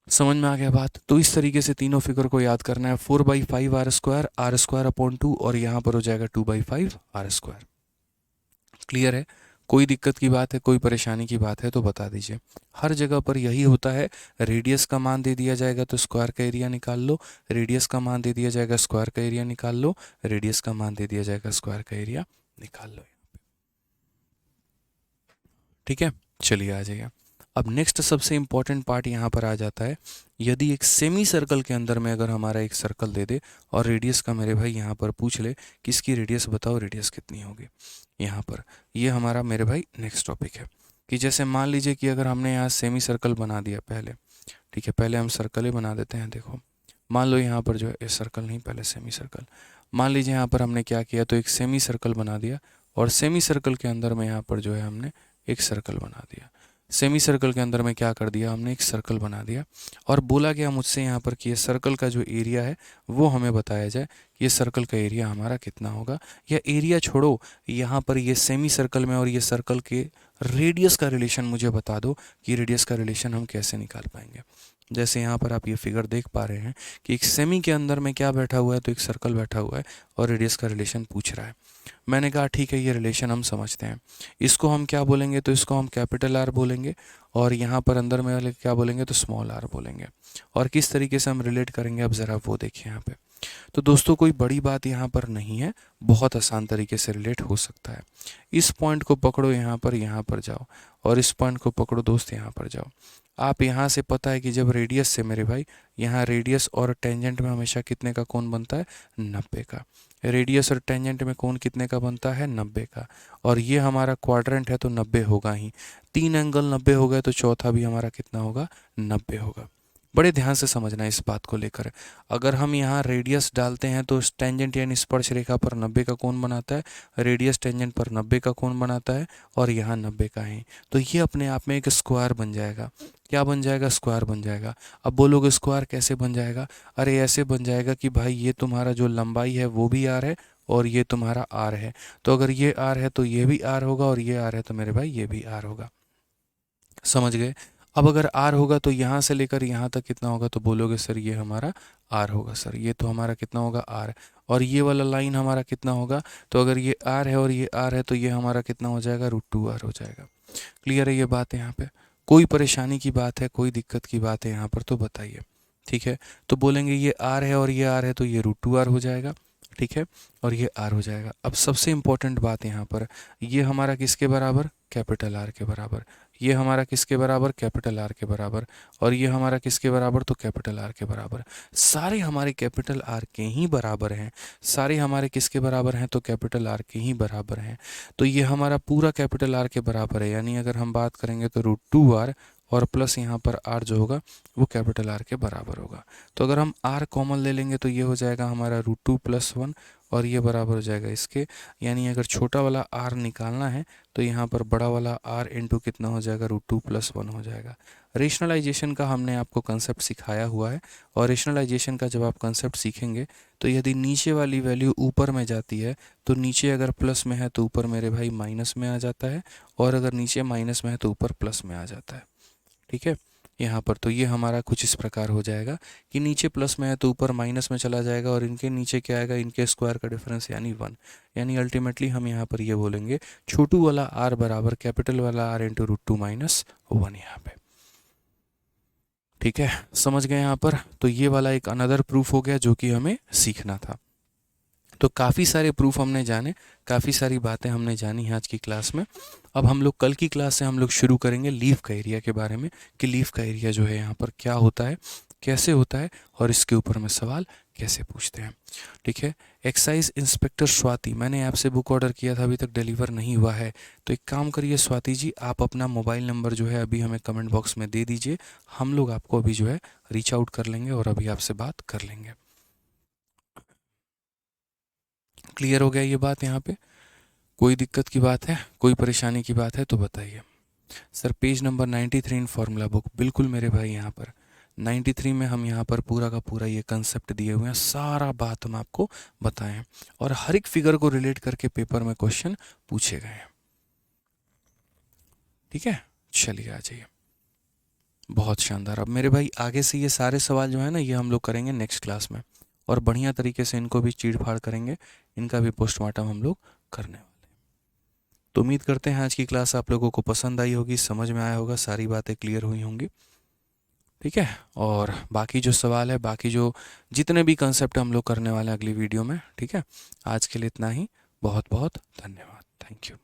Speaker 1: समझ में आ गया बात? तो इस तरीके से तीनों फिगर को याद करना है, 4/5 आर स्क्वायर अपॉन 2, और यहाँ पर हो जाएगा 2/5 आर स्क्वायर। क्लियर है? कोई दिक्कत की बात है, कोई परेशानी की बात है तो बता दीजिए। हर जगह पर यही होता है, रेडियस का मान दे दिया जाएगा तो स्क्वायर का एरिया निकाल लो, रेडियस का मान दे दिया जाएगा स्क्वायर का एरिया निकाल लो, रेडियस का मान दे दिया जाएगा स्क्वायर का एरिया निकाल लो। ठीक है, चलिए आ जाइए। अब नेक्स्ट सबसे इंपॉर्टेंट पार्ट यहाँ पर आ जाता है, यदि एक सेमी सर्कल के अंदर में अगर हमारा एक सर्कल दे दे और रेडियस का मेरे भाई यहाँ पर पूछ ले कि इसकी रेडियस बताओ, रेडियस कितनी होगी यहाँ पर, ये हमारा मेरे भाई नेक्स्ट टॉपिक है। कि जैसे मान लीजिए कि अगर हमने यहाँ सेमी सर्कल बना दिया पहले, ठीक है, पहले हम सर्कल ही बना देते हैं। देखो, मान लो यहाँ पर जो है सर्कल नहीं, पहले सेमी सर्कल। मान लीजिए यहाँ पर हमने क्या किया, तो एक सेमी सर्कल बना दिया, और सेमी सर्कल के अंदर में यहाँ पर जो है हमने एक सर्कल बना दिया। सेमी सर्कल के अंदर में क्या कर दिया हमने, एक सर्कल बना दिया और बोला गया मुझसे यहाँ पर कि ये सर्कल का जो एरिया है वो हमें बताया जाए कि ये सर्कल का एरिया हमारा कितना होगा। या एरिया छोड़ो, यहाँ पर ये सेमी सर्कल में और ये सर्कल के रेडियस का रिलेशन मुझे बता दो कि रेडियस का रिलेशन हम कैसे निकाल पाएंगे। जैसे यहाँ पर आप ये फिगर देख पा रहे हैं कि एक सेमी के अंदर में क्या बैठा हुआ है, तो एक सर्कल बैठा हुआ है और रेडियस का रिलेशन पूछ रहा है। मैंने कहा ठीक है, ये रिलेशन हम समझते हैं, इसको हम क्या बोलेंगे, तो इसको हम कैपिटल आर बोलेंगे और यहाँ पर अंदर में वाले क्या बोलेंगे, तो स्मॉल आर बोलेंगे। और किस तरीके से हम रिलेट करेंगे अब ज़रा वो देखिए यहाँ पे। तो दोस्तों कोई बड़ी बात यहाँ पर नहीं है, बहुत आसान तरीके से रिलेट हो सकता है। इस पॉइंट को पकड़ो यहाँ पर जाओ और इस पॉइंट को पकड़ो दोस्त यहाँ पर जाओ। आप यहाँ से पता है कि जब रेडियस से मेरे भाई, यहाँ रेडियस और टेंजेंट में हमेशा कितने का कोण बनता है, 90 का। रेडियस और टेंजेंट में कोण कितने का बनता है, 90 का। और ये हमारा क्वाड्रेंट है तो 90 होगा ही। 3 एंगल 90 हो गए तो चौथा भी हमारा कितना होगा, 90 होगा। बड़े ध्यान से समझना इस बात को लेकर। अगर हम यहाँ रेडियस डालते हैं तो टेंजेंट यानी स्पर्श रेखा पर 90 का कोण बनाता है, रेडियस टेंजेंट पर 90 का कोण बनाता है और यहाँ 90 का है। तो ये अपने आप में एक स्क्वायर बन जाएगा। क्या बन जाएगा, स्क्वायर बन जाएगा। अब बोलोगे स्क्वायर कैसे बन जाएगा, अरे ऐसे बन जाएगा कि भाई ये तुम्हारा जो लंबाई है वो भी आर है और ये तुम्हारा आर है। तो अगर ये आर है तो ये भी आर होगा और ये आर है तो मेरे भाई ये भी आर होगा। समझ गए। अब अगर आर होगा तो यहाँ से लेकर यहाँ तक कितना होगा, तो बोलोगे सर ये हमारा आर होगा। सर ये तो हमारा कितना होगा, आर। और ये वाला लाइन हमारा कितना होगा, तो अगर ये आर है और ये आर है तो ये हमारा कितना हो जाएगा, √2r हो जाएगा। क्लियर है ये बात यहाँ पे? कोई परेशानी की बात है, कोई दिक्कत की बात है यहाँ पर तो बताइए। ठीक है, तो बोलेंगे ये आर है और ये आर है तो ये √2r हो जाएगा। ठीक है, और ये आर हो जाएगा। अब सबसे इम्पोर्टेंट बात यहाँ पर, ये हमारा किसके बराबर, कैपिटल आर के बराबर। ये हमारा किसके बराबर, कैपिटल आर के बराबर। और ये हमारा किसके बराबर, तो कैपिटल आर के बराबर। सारे हमारे कैपिटल आर के ही बराबर हैं। सारे हमारे किसके बराबर हैं, तो कैपिटल आर के ही बराबर हैं। तो ये हमारा पूरा कैपिटल आर के बराबर है, यानी अगर हम बात करेंगे तो √2r और प्लस यहाँ पर r जो होगा वो कैपिटल आर के बराबर होगा। तो अगर हम r कॉमन ले लेंगे तो ये हो जाएगा हमारा √2 + 1 और ये बराबर हो जाएगा इसके। यानी अगर छोटा वाला r निकालना है तो यहाँ पर बड़ा वाला r इंटू कितना हो जाएगा, √2 + 1 हो जाएगा। रेशनलाइजेशन का हमने आपको कंसेप्ट सिखाया हुआ है और रेशनलाइजेशन का जब आप कंसेप्ट सीखेंगे तो यदि नीचे वाली वैल्यू ऊपर में जाती है तो नीचे अगर प्लस में है तो ऊपर मेरे भाई माइनस में आ जाता है, और अगर नीचे माइनस में है तो ऊपर प्लस में आ जाता है। ठीक है, यहाँ पर तो ये हमारा कुछ इस प्रकार हो जाएगा कि नीचे प्लस में है तो ऊपर माइनस में चला जाएगा, और इनके नीचे क्या आएगा, इनके स्क्वायर का डिफरेंस यानी 1। यानी अल्टीमेटली हम यहाँ पर ये बोलेंगे छोटू वाला r बराबर कैपिटल वाला r इंटू √2 - 1 यहाँ पे। ठीक है, समझ गए यहाँ पर? तो ये वाला एक अनदर प्रूफ हो गया जो कि हमें सीखना था। तो काफ़ी सारे प्रूफ हमने जाने, काफ़ी सारी बातें हमने जानी हैं आज की क्लास में। अब हम लोग कल की क्लास से हम लोग शुरू करेंगे लीफ का एरिया के बारे में, कि लीफ का एरिया जो है यहाँ पर क्या होता है, कैसे होता है और इसके ऊपर में सवाल कैसे पूछते हैं। ठीक है, एक्साइज इंस्पेक्टर स्वाति, मैंने आपसे बुक ऑर्डर किया था, अभी तक डिलीवर नहीं हुआ है। तो एक काम करिए स्वाति जी, आप अपना मोबाइल नंबर जो है अभी हमें कमेंट बॉक्स में दे दीजिए, हम लोग आपको अभी जो है रीच आउट कर लेंगे और अभी आपसे बात कर लेंगे। क्लियर हो गया ये बात यहाँ पे? कोई दिक्कत की बात है, कोई परेशानी की बात है तो बताइए। सर पेज नंबर 93 इन फार्मूला बुक, बिल्कुल मेरे भाई, यहाँ पर 93 में हम यहाँ पर पूरा का पूरा ये कंसेप्ट दिए हुए हैं, सारा बात हम आपको बताएं हैं और हर एक फिगर को रिलेट करके पेपर में क्वेश्चन पूछे गए हैं। ठीक है, चलिए आ जाइए। बहुत शानदार। अब मेरे भाई आगे से ये सारे सवाल जो है ना, ये हम लोग करेंगे नेक्स्ट क्लास में, और बढ़िया तरीके से इनको भी चीड़ फाड़ करेंगे, इनका भी पोस्टमार्टम हम लोग करने वाले हैं। तो उम्मीद करते हैं आज की क्लास आप लोगों को पसंद आई होगी, समझ में आया होगा, सारी बातें क्लियर हुई होंगी। ठीक है, और बाकी जो सवाल है, बाकी जो जितने भी कंसेप्ट हम लोग करने वाले हैं अगली वीडियो में। ठीक है, आज के लिए इतना ही। बहुत बहुत धन्यवाद। Thank you.